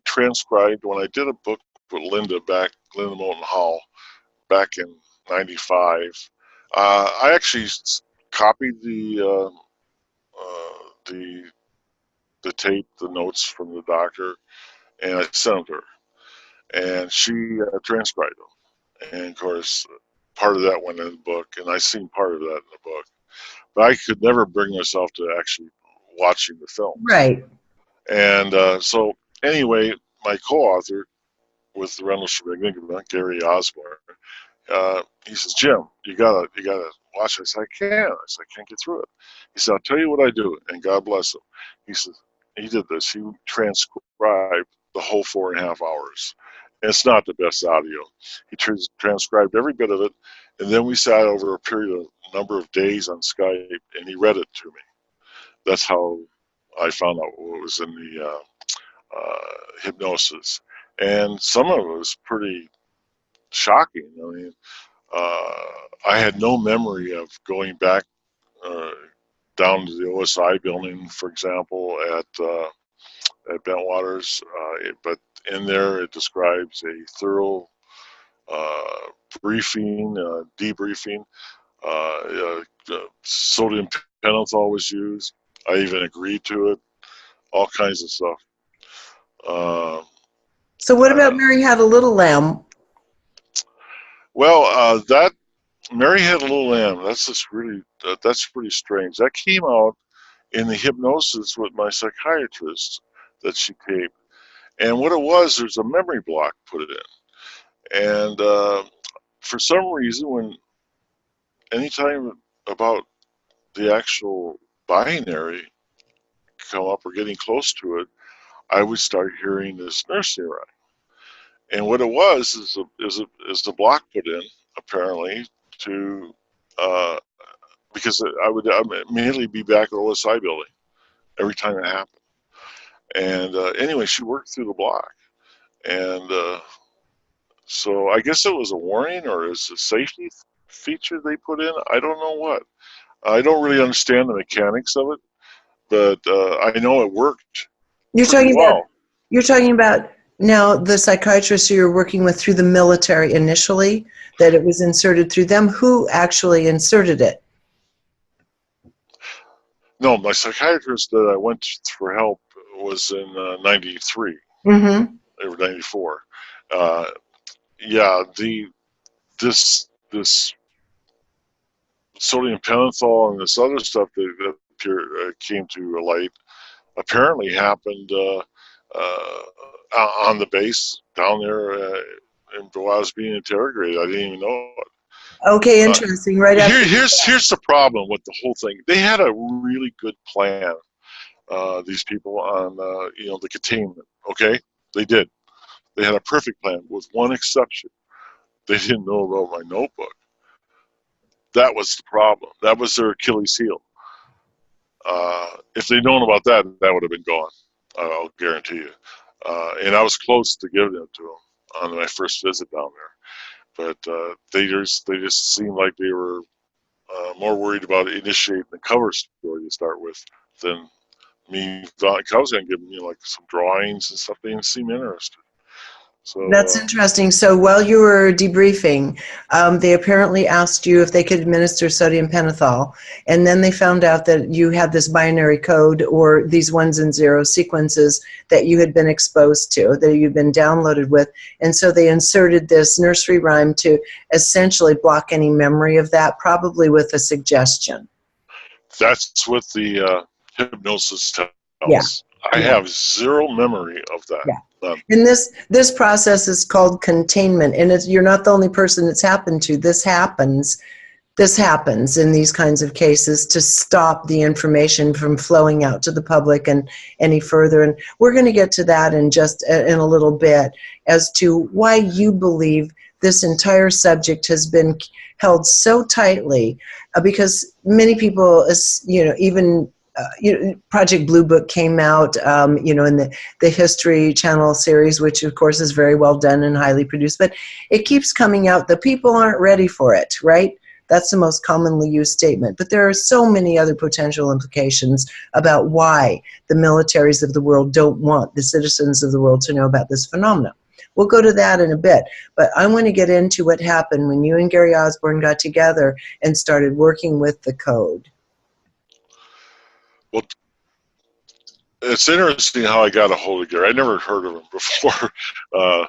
transcribed when I did a book with Linda Moulton Hall, back in '95. I actually copied the tape, the notes from the doctor, and I sent them to her, and she transcribed them. And of course, part of that went in the book, and I seen part of that in the book. But I could never bring myself to actually watching the films. Right. And so anyway, my co-author with the Rendlesham Enigma, Gary Osborne, he says, "Jim, you gotta watch it." I said, "I can't." I said, "I can't get through it." He said, "I'll tell you what I do," and God bless him. He says, he did this. He transcribed the whole 4.5 hours. And it's not the best audio. He transcribed every bit of it, and then we sat over a period of number of days on Skype, and he read it to me. That's how I found out what was in the hypnosis. And some of it was pretty shocking. I had no memory of going back uh, down to the OSI building, for example, at Bentwaters, but in there it describes a thorough uh, debriefing. Sodium pentothal was used. I even agreed to it. All kinds of stuff. So what about Mary Had a Little Lamb? Well, that Mary Had a Little Lamb. That's pretty strange. That came out in the hypnosis with my psychiatrist that she taped. And what it was, there's a memory block put it in. And for some reason, anytime about the actual binary come up or getting close to it, I would start hearing this nursery rhyme. And what it was is a block put in, apparently, to because I would immediately be back at the OSI building every time it happened. And anyway, she worked through the block. And so I guess it was a warning, or is a safety feature they put in. I don't know what. I don't really understand the mechanics of it, but I know it worked You're pretty talking about well. you're talking about now the psychiatrist you're working with through the military initially, that it was inserted through them. Who actually inserted it? No, my psychiatrist that I went for help was in '93 Mm-hmm. or '94. Uh, yeah, this sodium pentothal and this other stuff that came to light apparently happened on the base down there, and while I was being interrogated, I didn't even know it. Okay, interesting. Right after Here's the problem with the whole thing. They had a really good plan. These people on the containment. Okay, they did. They had a perfect plan with one exception. They didn't know about my notebook. That was the problem. That was their Achilles heel. If they'd known about that, that would have been gone. I'll guarantee you. And I was close to giving it to them on my first visit down there, but they just seemed like they were more worried about initiating the cover story to start with than me. I was going to give them like some drawings and stuff. They didn't seem interested. That's So interesting. So while you were debriefing, they apparently asked you if they could administer sodium pentothal, and then they found out that you had this binary code or these ones and zeros sequences that you had been exposed to, that you'd been downloaded with, and so they inserted this nursery rhyme to essentially block any memory of that, probably with a suggestion. that's what the hypnosis tells Yeah. us. I Yeah. have zero memory of that. Yeah. And this process is called containment, and you're not the only person it's happened to. This happens in these kinds of cases to stop the information from flowing out to the public and any further. And we're going to get to that in a little bit as to why you believe this entire subject has been held so tightly, because many people, even Project Blue Book came out, in the History Channel series, which of course is very well done and highly produced, but it keeps coming out. The people aren't ready for it, right? That's the most commonly used statement. But there are so many other potential implications about why the militaries of the world don't want the citizens of the world to know about this phenomenon. We'll go to that in a bit, but I want to get into what happened when you and Gary Osborne got together and started working with the code. Well, it's interesting how I got a hold of Gary. I never heard of him before. I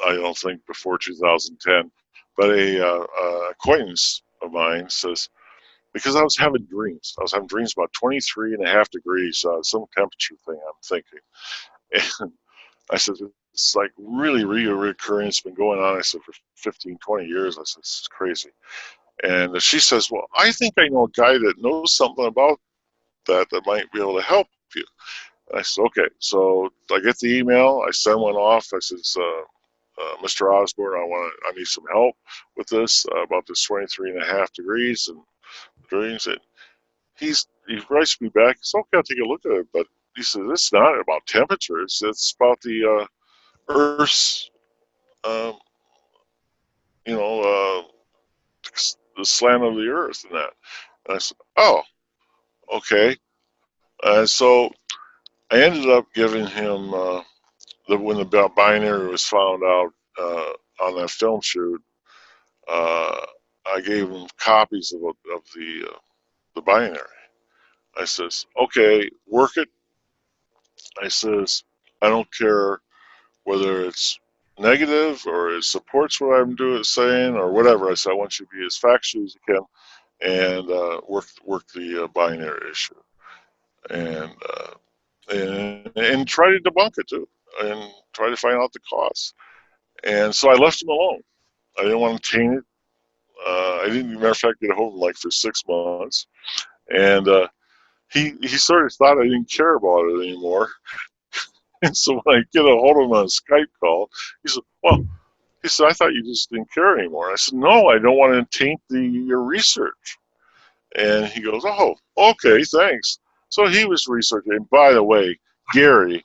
don't think before 2010, but a acquaintance of mine says, because I was having dreams. I was having dreams about 23.5 degrees, some temperature thing, I'm thinking. And I said, it's like really recurring. It's been going on, I said, for 15, 20 years. I said, it's crazy. And she says, well, I think I know a guy that knows something about that might be able to help you. And I said, okay. So I get the email. I send one off. I says, Mr. Osborne, I need some help with this, about this 23.5 degrees and dreams. And he writes me back. He says, okay, I'll take a look at it. But he says, it's not about temperatures. It's about the Earth's, the slant of the Earth and that. And I said, oh, okay. And so I ended up giving him, when the binary was found out on that film shoot, I gave him copies of the binary. I says, okay, work it. I says, I don't care whether it's negative or it supports what I'm saying or whatever. I said, I want you to be as factual as you can and work the binary issue and try to debunk it too and try to find out the cause. And so I left him alone. I didn't want to taint it. I didn't, matter of fact, get a hold of him like for 6 months. And he sort of thought I didn't care about it anymore. And so when I get a hold of him on a Skype call, he said, well, he said, I thought you just didn't care anymore. I said, no, I don't want to taint your research. And he goes, oh, okay, thanks. So he was researching. And by the way, Gary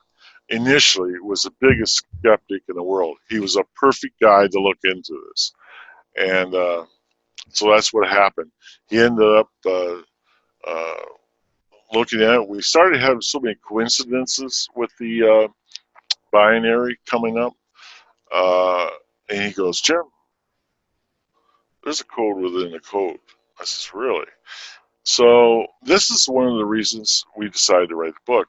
initially was the biggest skeptic in the world. He was a perfect guy to look into this. And so that's what happened. He ended up looking at it. We started having so many coincidences with the binary coming up. And he goes, Jim, there's a code within the code. I says, really? So this is one of the reasons we decided to write the book,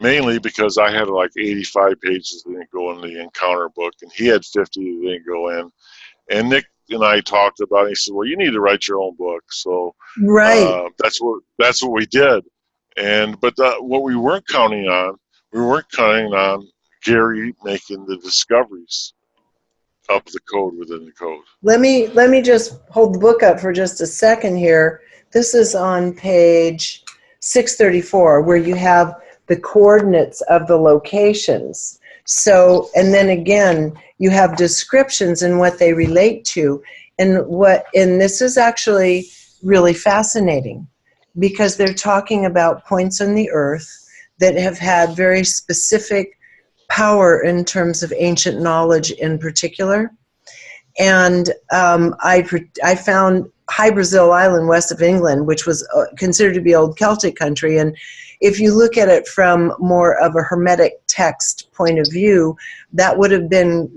mainly because I had like 85 pages that didn't go in the encounter book, and he had 50 that didn't go in. And Nick and I talked about it. He said, well, you need to write your own book. So Right. that's what we did. But what we weren't counting on Gary making the discoveries of the code within the code. Let me just hold the book up for just a second here. This is on page 634, where you have the coordinates of the locations. So, and then again, you have descriptions and what they relate to. And this is actually really fascinating, because they're talking about points on the earth that have had very specific power in terms of ancient knowledge in particular. And I found High Brazil Island west of England, which was considered to be old Celtic country. And if you look at it from more of a Hermetic text point of view, that would have been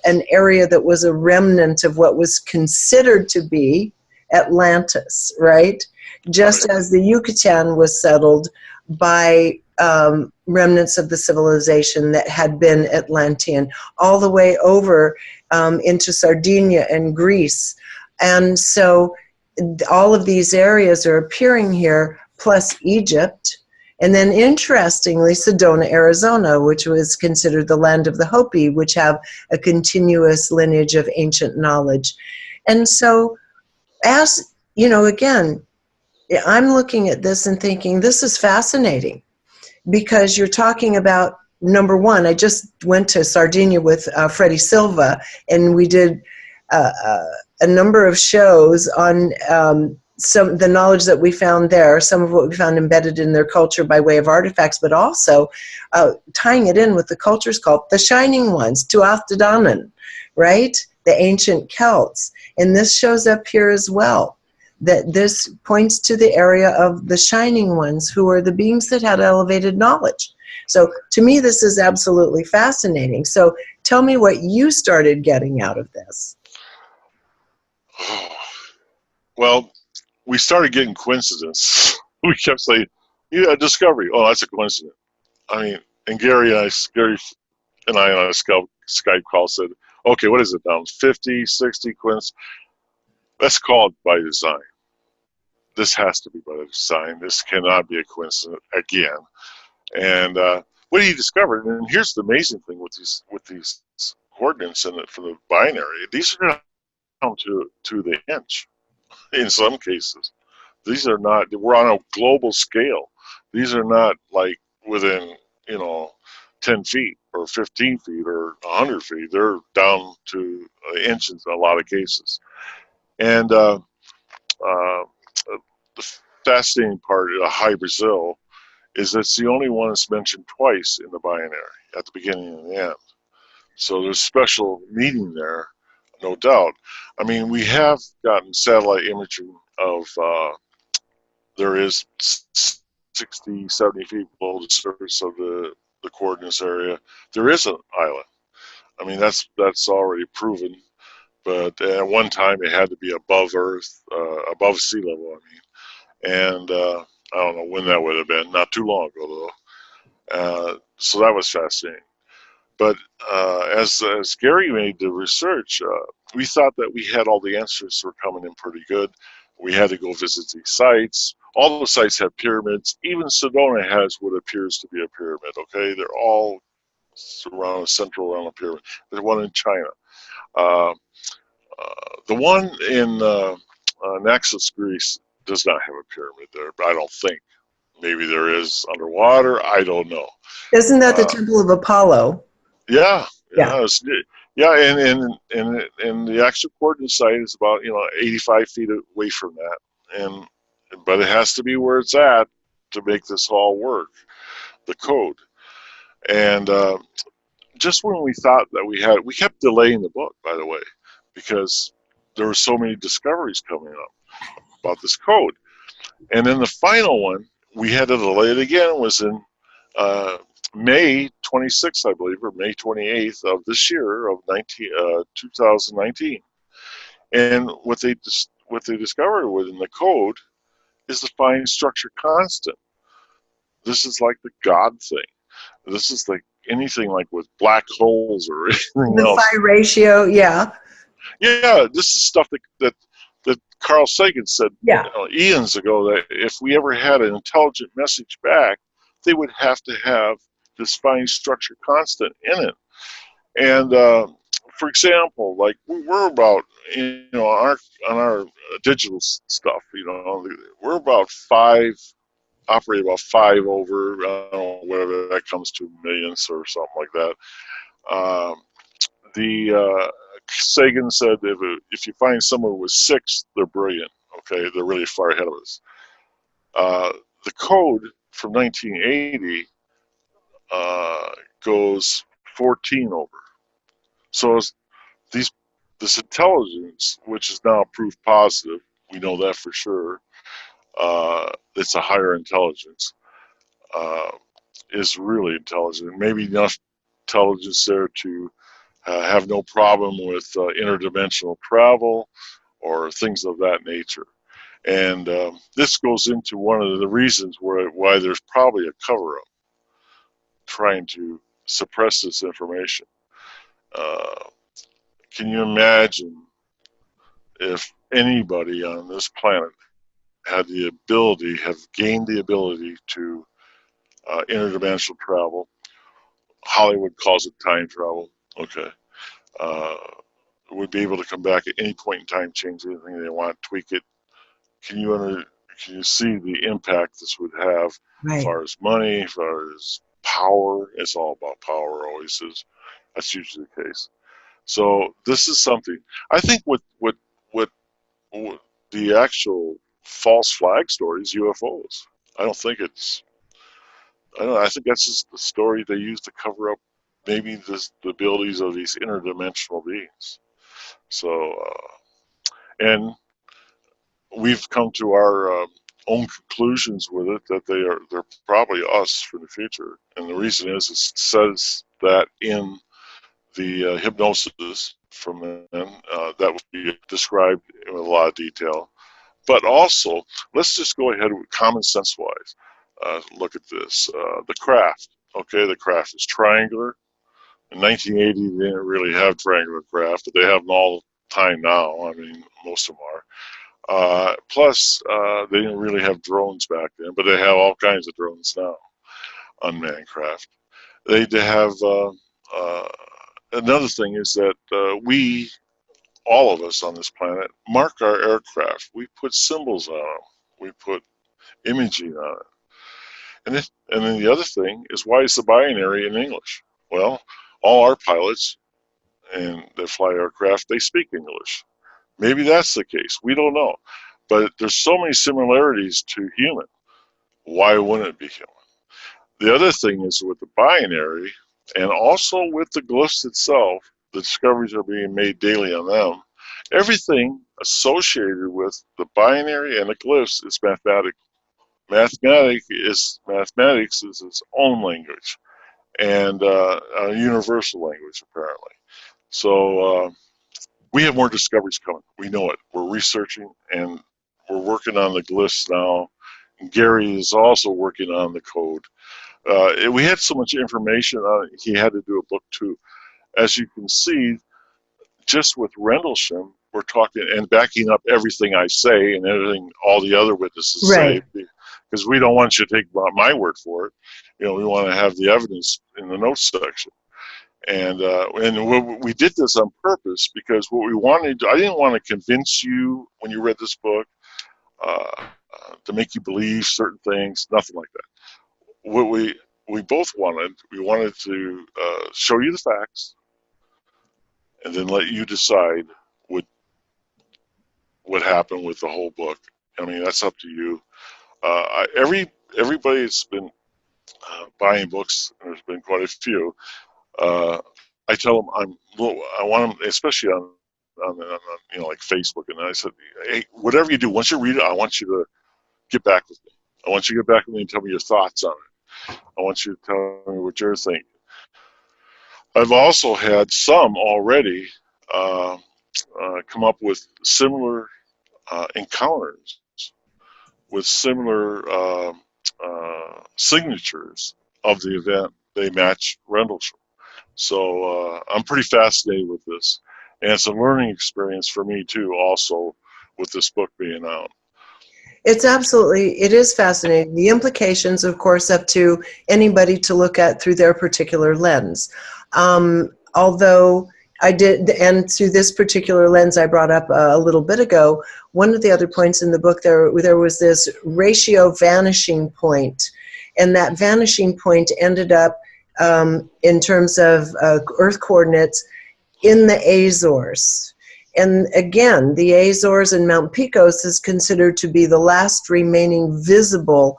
an area that was a remnant of what was considered to be Atlantis, right? Just as the Yucatan was settled by remnants of the civilization that had been Atlantean, all the way over into Sardinia and Greece. And so all of these areas are appearing here, plus Egypt. And then interestingly, Sedona, Arizona, which was considered the land of the Hopi, which have a continuous lineage of ancient knowledge. And so, as you know, again, I'm looking at this and thinking, this is fascinating, because you're talking about, number one, I just went to Sardinia with Freddie Silva, and we did a number of shows on some the knowledge that we found there, some of what we found embedded in their culture by way of artifacts, but also tying it in with the cultures called the Shining Ones, Tuatha Dé Danann, right? The ancient Celts. And this shows up here as well, that this points to the area of the Shining Ones, who are the beings that had elevated knowledge. So to me, this is absolutely fascinating. So tell me what you started getting out of this. Well, we started getting coincidence. We kept saying, yeah, discovery. Oh, that's a coincidence. I mean, and Gary and I on a Skype call said, okay, what is it now? 50, 60 coincidences? Let's call it by design. This has to be by design. This cannot be a coincidence again. And what he discovered, and here's the amazing thing with these coordinates for the binary, these are down to the inch in some cases. These are not, we're on a global scale. These are not like within, 10 feet or 15 feet or 100 feet. They're down to inches in a lot of cases. And the fascinating part of High Brazil is that it's the only one that's mentioned twice in the binary, at the beginning and the end. So there's special meaning there, no doubt. I mean, we have gotten satellite imaging of, there is 60, 70 feet below the surface of the coordinates area, there is an island. I mean, that's already proven. But at one time, it had to be above Earth, above sea level, I mean. And I don't know when that would have been, not too long ago, though. So that was fascinating. But as Gary made the research, we thought that we had all the answers were coming in pretty good. We had to go visit these sites. All the sites have pyramids. Even Sedona has what appears to be a pyramid, okay? They're all central around a pyramid. There's one in China. The one in Naxos, Greece, does not have a pyramid there, but I don't think. Maybe there is underwater. I don't know. Isn't that the Temple of Apollo? Yeah, Yeah. yeah, and the actual coordinate site is about 85 feet away from that, but it has to be where it's at to make this all work. The code, and just when we thought that we kept delaying the book, by the way, because there were so many discoveries coming up about this code, and then the final one we had to delay it again was in May 26th, I believe, or May 28th of this year of 2019. And what they discovered within the code is the fine structure constant. This is like the God thing. This is like anything like with black holes or anything The else. phi ratio, yeah. Yeah, this is stuff that Carl Sagan said Yeah. eons ago, that if we ever had an intelligent message back, they would have to have this fine structure constant in it. And for example, like we're about, on our digital stuff, we're about operate about 5 over, I don't know, whatever that comes to, millions or something like that. The Sagan said if you find someone with 6, they're brilliant. Okay, they're really far ahead of us. The code from 1980 goes 14 over. So these this intelligence, which is now proof positive, we know that for sure. It's a higher intelligence. Is really intelligent. Maybe enough intelligence there to have no problem with interdimensional travel or things of that nature. And this goes into one of the reasons why there's probably a cover-up trying to suppress this information. Can you imagine if anybody on this planet have gained the ability to interdimensional travel? Hollywood calls it time travel. Okay. Would be able to come back at any point in time, change anything they want, tweak it. Can you see the impact this would have as far as money, as far as power? It's all about power, always is. That's usually the case. So this is something. I think what the actual false flag story is UFOs. I don't think it's. I don't know. I think that's just the story they use to cover up maybe the abilities of these interdimensional beings. So, and we've come to our own conclusions with it that they're probably us for the future. And the reason is it says that in the hypnosis from then that would be described in a lot of detail. But also, let's just go ahead with common sense wise. Look at this. The craft. Okay, the craft is triangular. In 1980, they didn't really have triangular craft, but they have them all the time now. I mean, most of them are. Plus, they didn't really have drones back then, but they have all kinds of drones now, unmanned craft. They have another thing is that all of us on this planet, mark our aircraft. We put symbols on them. We put imaging on it. And then the other thing is, why is the binary in English? Well, all our pilots and that fly aircraft, they speak English. Maybe that's the case. We don't know. But there's so many similarities to human. Why wouldn't it be human? The other thing is with the binary, and also with the glyphs itself, the discoveries are being made daily on them. Everything associated with the binary and the glyphs is mathematical. Mathematics is its own language, and a universal language, apparently. So we have more discoveries coming. We know it. We're researching, and we're working on the glyphs now. And Gary is also working on the code. We had so much information on it, he had to do a book too. As you can see, just with Rendlesham, we're talking and backing up everything I say and everything all the other witnesses say, because we don't want you to take my word for it. We want to have the evidence in the notes section. And we did this on purpose because what we wanted, I didn't want to convince you when you read this book to make you believe certain things, nothing like that. What we both wanted, we wanted to show you the facts and then let you decide what happened with the whole book. I mean, that's up to you. Everybody's been buying books. There's been quite a few. I tell them I want them, especially on like Facebook, and I said, hey, whatever you do, once you read it, I want you to get back with me. I want you to get back with me and tell me your thoughts on it. I want you to tell me what you're thinking. I've also had some already come up with similar encounters with similar signatures of the event. They match Rendlesham. So I'm pretty fascinated with this. And it's a learning experience for me, too, also, with this book being out. It is fascinating. The implications, of course, up to anybody to look at through their particular lens. Although I did, and through this particular lens I brought up a little bit ago, one of the other points in the book, there was this ratio vanishing point, and that vanishing point ended up in terms of Earth coordinates in the Azores. And again, the Azores and Mount Picos is considered to be the last remaining visible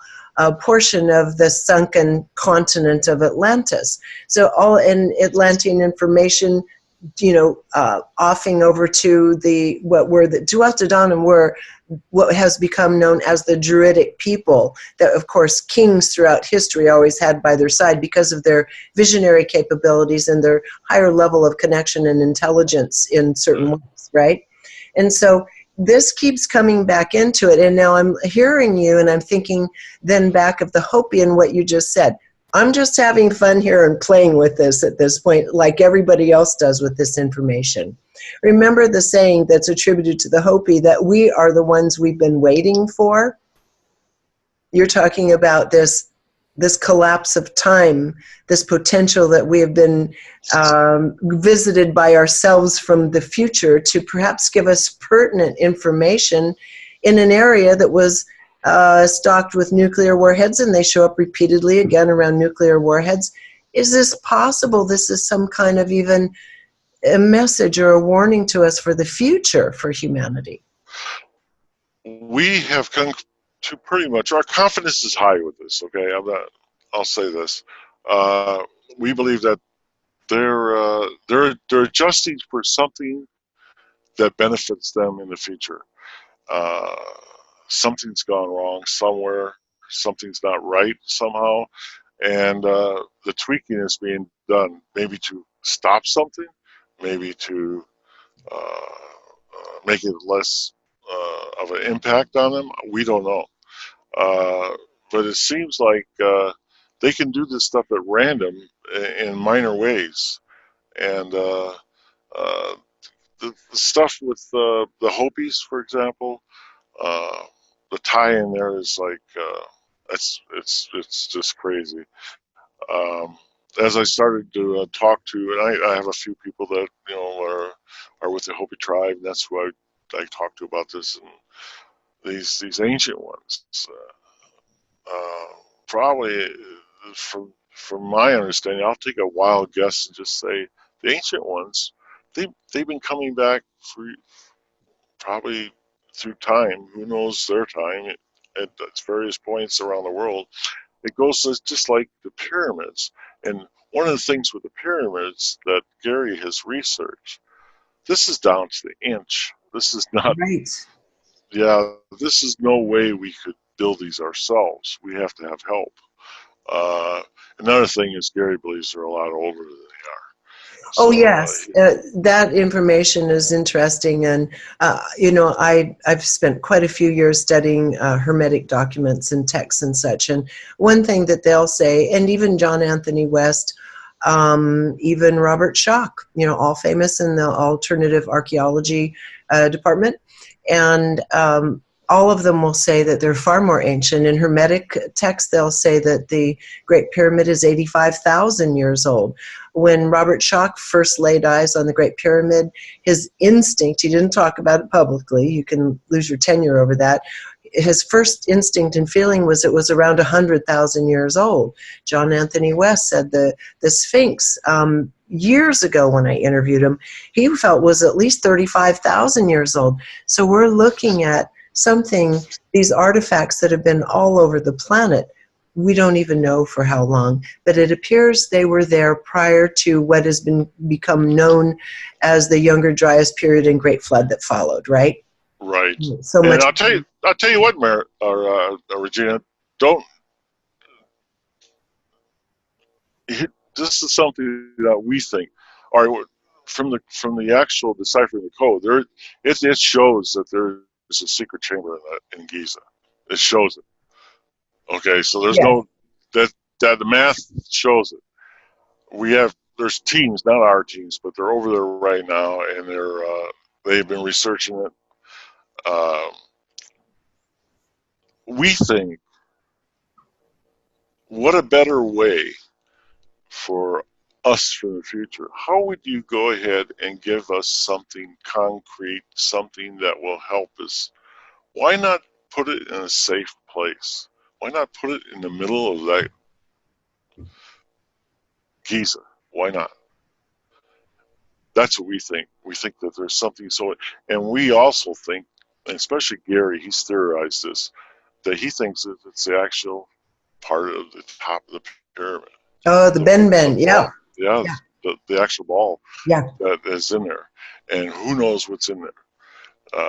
portion of the sunken continent of Atlantis. So all in Atlantean information, offing over to Tuatha were what has become known as the Druidic people that, of course, kings throughout history always had by their side because of their visionary capabilities and their higher level of connection and intelligence in certain ways, right? And so this keeps coming back into it. And now I'm hearing you and I'm thinking then back of the Hopi and what you just said. I'm just having fun here and playing with this at this point, like everybody else does with this information. Remember the saying that's attributed to the Hopi that we are the ones we've been waiting for? You're talking about this collapse of time, this potential that we have been visited by ourselves from the future to perhaps give us pertinent information in an area that was stocked with nuclear warheads, and they show up repeatedly again around nuclear warheads. Is this possible? This is some kind of even a message or a warning to us for the future for humanity. We have come to pretty much, our confidence is high with this, okay? I'll say this. We believe that they're adjusting for something that benefits them in the future. Something's gone wrong somewhere, something's not right somehow, and the tweaking is being done, maybe to stop something, maybe to make it less of an impact on them. We don't know. But it seems like they can do this stuff at random in minor ways. And the stuff with the Hopis, for example, the tie-in there is like it's just crazy. As I started to talk to, and I have a few people that are with the Hopi tribe, and that's who I talk to about this, and these ancient ones. Probably, from my understanding, I'll take a wild guess and just say the ancient ones, they've been coming back for probably through time. Who knows their time at various points around the world. It goes just like the pyramids. And one of the things with the pyramids that Gary has researched, this is down to the inch. This is not, right. Yeah, this is no way we could build these ourselves. We have to have help. Another thing is Gary believes they're a lot older than they are. Oh, yes. That information is interesting. And, I've spent quite a few years studying Hermetic documents and texts and such. And one thing that they'll say, and even John Anthony West, even Robert Schoch, all famous in the alternative archaeology department. And all of them will say that they're far more ancient. In Hermetic texts, they'll say that the Great Pyramid is 85,000 years old. When Robert Schoch first laid eyes on the Great Pyramid, his instinct, he didn't talk about it publicly, you can lose your tenure over that, his first instinct and feeling was it was around 100,000 years old. John Anthony West said the Sphinx, years ago when I interviewed him, he felt was at least 35,000 years old. So we're looking at something, these artifacts that have been all over the planet. We don't even know for how long, but it appears they were there prior to what has become known as the Younger Dryas period and Great Flood that followed, right? Right. So and much. I'll tell you what, Regina, don't. This is something that we think, or from the actual deciphering the code, it shows that there is a secret chamber in Giza. It shows it. Okay, so there's no that the math shows it. There's teams, not our teams, but they're over there right now, and they've been researching it. We think, what a better way for us for the future. How would you go ahead and give us something concrete, something that will help us? Why not put it in a safe place? Why not put it in the middle of that Giza? Why not? That's what we think. We think that there's something and we also think, and especially Gary, he's theorized this, that he thinks that it's the actual part of the top of the pyramid. Oh, the Ben, yeah. Yeah, the actual ball that is in there. And who knows what's in there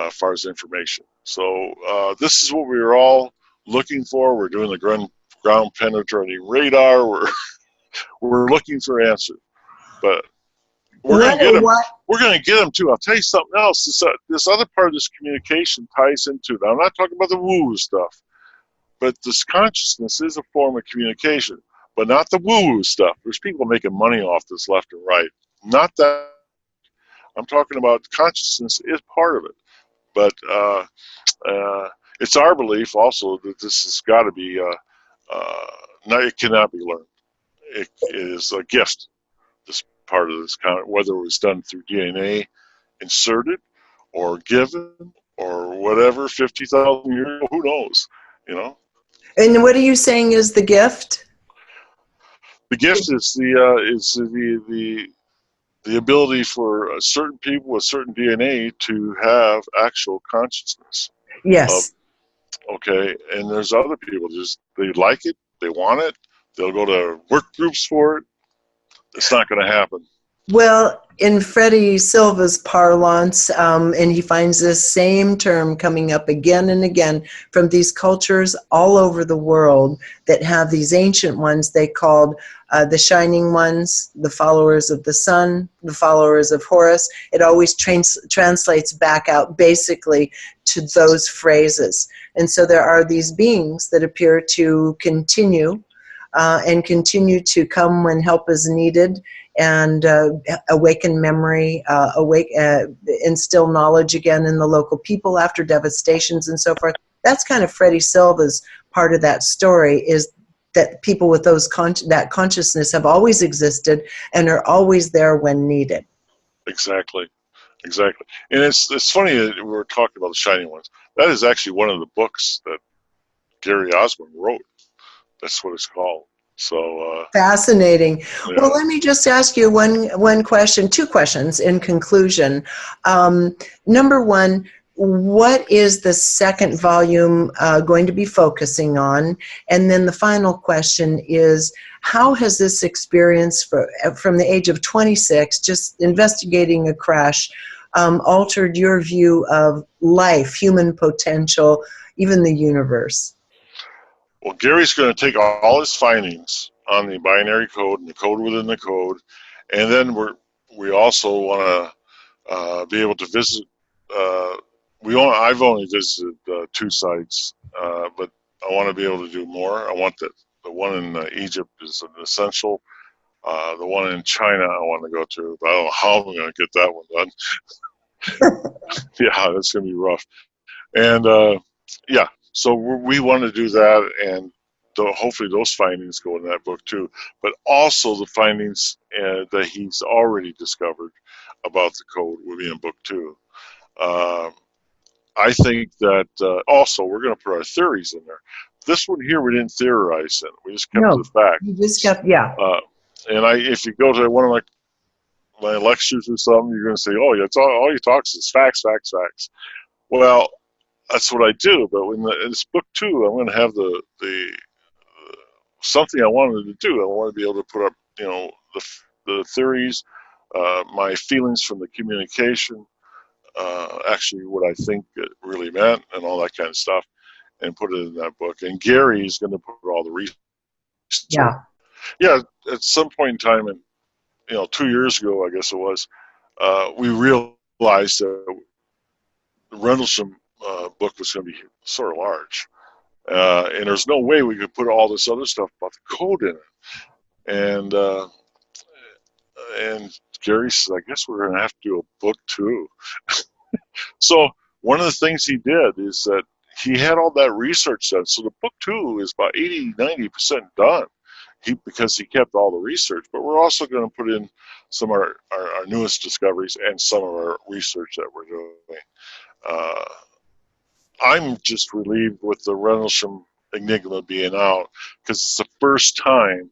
as far as information. So this is what we were all looking for. We're doing the ground penetrating radar. We're looking for answers. But we're going to get them. We're going to get them too. I'll tell you something else. This other part of this communication ties into. Now, I'm not talking about the woo stuff, but this consciousness is a form of communication, but not the woo stuff. There's people making money off this left and right. Not that. I'm talking about consciousness is part of it, but it's our belief also that this has got to be. It cannot be learned. It is a gift. This part of this whether it was done through DNA inserted or given or whatever, 50,000 years ago, who knows, And what are you saying is the gift? The gift is the ability for certain people with certain DNA to have actual consciousness. Yes. Okay, and there's other people they like it, they want it, they'll go to work groups for it. It's not going to happen. Well, in Freddie Silva's parlance, and he finds this same term coming up again and again from these cultures all over the world that have these ancient ones they called the shining ones, the followers of the sun, the followers of Horus. It always translates back out basically to those phrases. And so there are these beings that appear to continue and continue to come when help is needed and awaken memory, instill knowledge again in the local people after devastations and so forth. That's kind of Freddie Silva's part of that story, is that people with that consciousness have always existed and are always there when needed. Exactly. And it's funny that we were talking about the shining ones. That is actually one of the books that Gary Osmond wrote. That's what it's called. So fascinating. Yeah. Well, let me just ask you one question, two questions in conclusion. Number one, what is the second volume going to be focusing on? And then the final question is, how has this experience from the age of 26, just investigating a crash, altered your view of life, human potential, even the universe? Well, Gary's going to take all his findings on the binary code and the code within the code, and then we also want to be able to visit. I've only visited 2 sites, but I want to be able to do more. I want the one in Egypt is an essential. The one in China I want to go to, but I don't know how I'm going to get that one done. Yeah, that's going to be rough. And yeah. So we want to do that, and hopefully those findings go in that book too. But also the findings that he's already discovered about the code will be in book 2. I think that also we're going to put our theories in there. This one here we didn't theorize in. We just kept No, to the facts. you just kept, yeah. And if you go to one of my lectures or something, you're going to say, "Oh, yeah, it's all you talk is facts, facts, facts." Well, that's what I do. But in this book too, I'm going to have the something I wanted to do. I want to be able to put up, the theories, my feelings from the communication, actually what I think it really meant, and all that kind of stuff, and put it in that book. And Gary is going to put all the research. Yeah. Yeah, at some point in time, and 2 years ago, I guess it was, we realized that the Rendlesham book was going to be sort of large. And there's no way we could put all this other stuff about the code in it. And Gary says, I guess we're going to have to do a book too. So one of the things he did is that he had all that research done. So the book two is about 80-90% done. Because he kept all the research, but we're also going to put in some of our newest discoveries and some of our research that we're doing. I'm just relieved with the Rendlesham Enigma being out, because it's the first time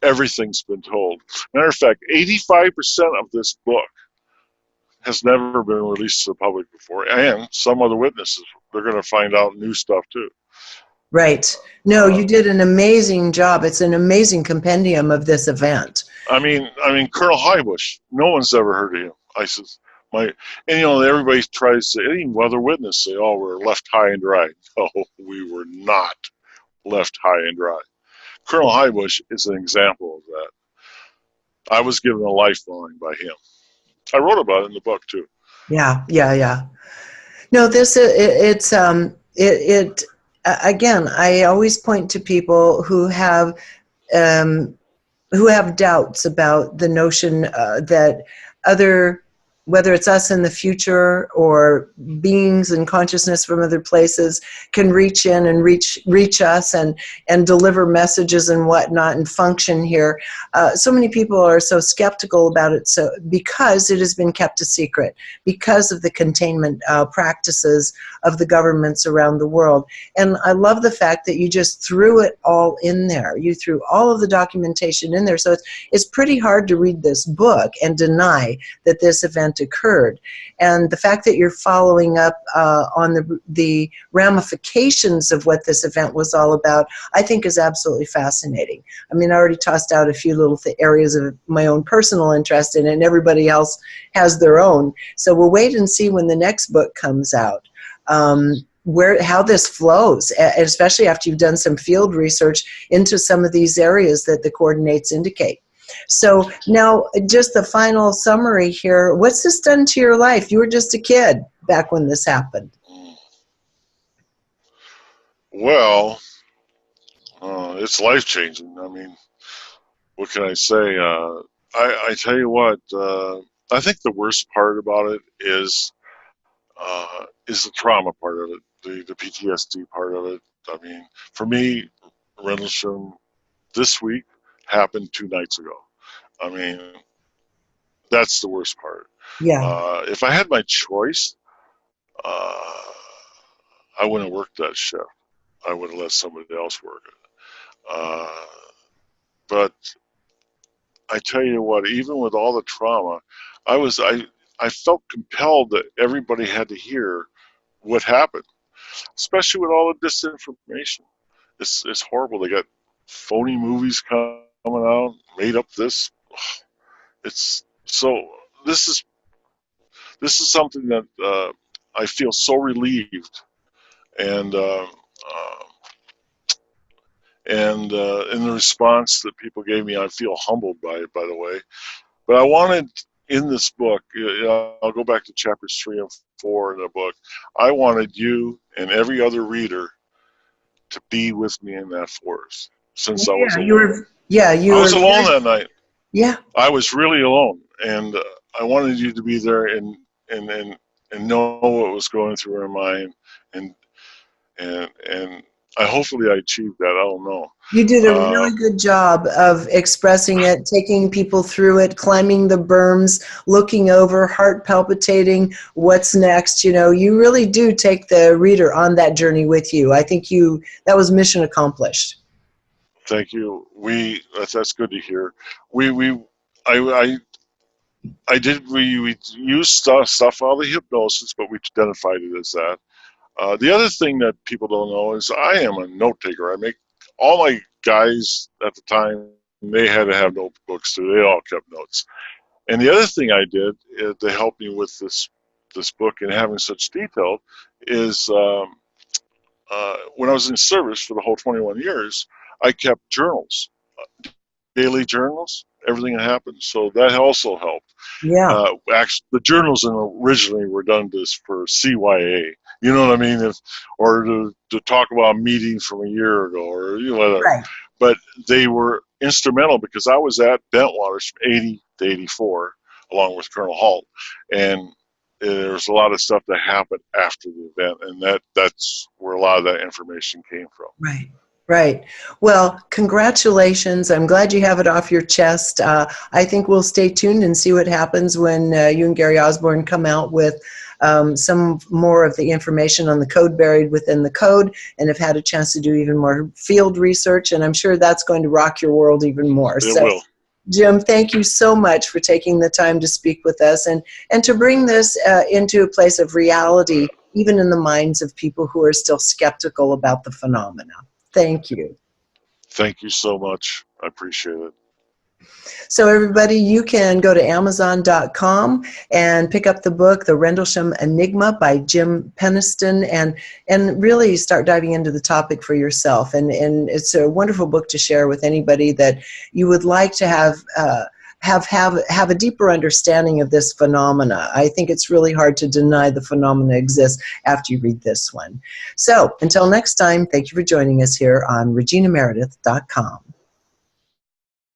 everything's been told. Matter of fact, 85% of this book has never been released to the public before, and some other witnesses, they're going to find out new stuff too. Right. No, you did an amazing job. It's an amazing compendium of this event. I mean, Colonel Highbush, no one's ever heard of him. I says, everybody tries to, any other witness say, oh, we're left high and dry. No, we were not left high and dry. Colonel Highbush is an example of that. I was given a lifeline by him. I wrote about it in the book too. Yeah. No, again, I always point to people who have doubts about the notion that whether it's us in the future or beings and consciousness from other places, can reach in and reach us and deliver messages and whatnot and function here. So many people are so skeptical about it, so because it has been kept a secret, because of the containment practices of the governments around the world. And I love the fact that you just threw it all in there. You threw all of the documentation in there. So it's pretty hard to read this book and deny that this event occurred. And the fact that you're following up on the ramifications of what this event was all about, I think is absolutely fascinating. I mean, I already tossed out a few little areas of my own personal interest in it, and everybody else has their own. So we'll wait and see when the next book comes out. How this flows, especially after you've done some field research into some of these areas that the coordinates indicate. So now, just the final summary here. What's this done to your life? You were just a kid back when this happened. Well, it's life-changing. I mean, what can I say? I tell you what, I think the worst part about it is the trauma part of it, the PTSD part of it. I mean, for me, Rendlesham this week happened 2 nights ago. I mean, that's the worst part. Yeah. If I had my choice, I wouldn't have worked that shift. I would have let somebody else work it. But I tell you what, even with all the trauma, I felt compelled that everybody had to hear what happened, especially with all the disinformation. It's horrible. They got phony movies coming out, made up this. It's so. This is something that I feel so relieved, and in the response that people gave me, I feel humbled by it. By the way, but I wanted in this book. I'll go back to chapters 3 and 4 in the book. I wanted you and every other reader to be with me in that forest, since I was alone. I was alone that night. Yeah. I was really alone, and I wanted you to be there and know what was going through our mind, and hopefully I achieved that. I don't know. You did a really good job of expressing it, taking people through it, climbing the berms, looking over, heart palpitating, what's next. You know, you really do take the reader on that journey with you. I think that was mission accomplished. Thank you. That's good to hear. I we used stuff out of the hypnosis, but we identified it as that. The other thing that people don't know is I am a note taker. I make all my guys at the time, they had to have notebooks too. They all kept notes. And the other thing I did to help me with this book and having such detail is when I was in service for the whole 21 years, I kept journals, daily journals, everything that happened. So that also helped. Yeah. Actually, the journals originally were done for CYA. You know what I mean? Or to talk about a meeting from a year ago, or whatever. Right. But they were instrumental because I was at Bentwaters from 80 to 84, along with Colonel Halt, and there's a lot of stuff that happened after the event, and that's where a lot of that information came from. Right. Right. Well, congratulations. I'm glad you have it off your chest. I think we'll stay tuned and see what happens when you and Gary Osborne come out with some more of the information on the code buried within the code, and have had a chance to do even more field research, and I'm sure that's going to rock your world even more. It will. Jim, thank you so much for taking the time to speak with us and to bring this into a place of reality, even in the minds of people who are still skeptical about the phenomena. Thank you. Thank you so much. I appreciate it. So everybody, you can go to Amazon.com and pick up the book, The Rendlesham Enigma by Jim Penniston, and really start diving into the topic for yourself. And it's a wonderful book to share with anybody that you would like to have a deeper understanding of this phenomena. I think it's really hard to deny the phenomena exists after you read this one. So until next time, thank you for joining us here on ReginaMeredith.com.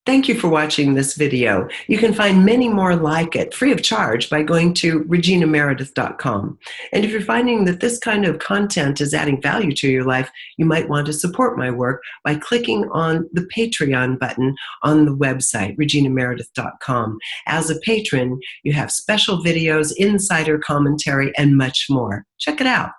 Thank you for watching this video. You can find many more like it free of charge by going to ReginaMeredith.com. And if you're finding that this kind of content is adding value to your life, you might want to support my work by clicking on the Patreon button on the website, ReginaMeredith.com. As a patron, you have special videos, insider commentary, and much more. Check it out.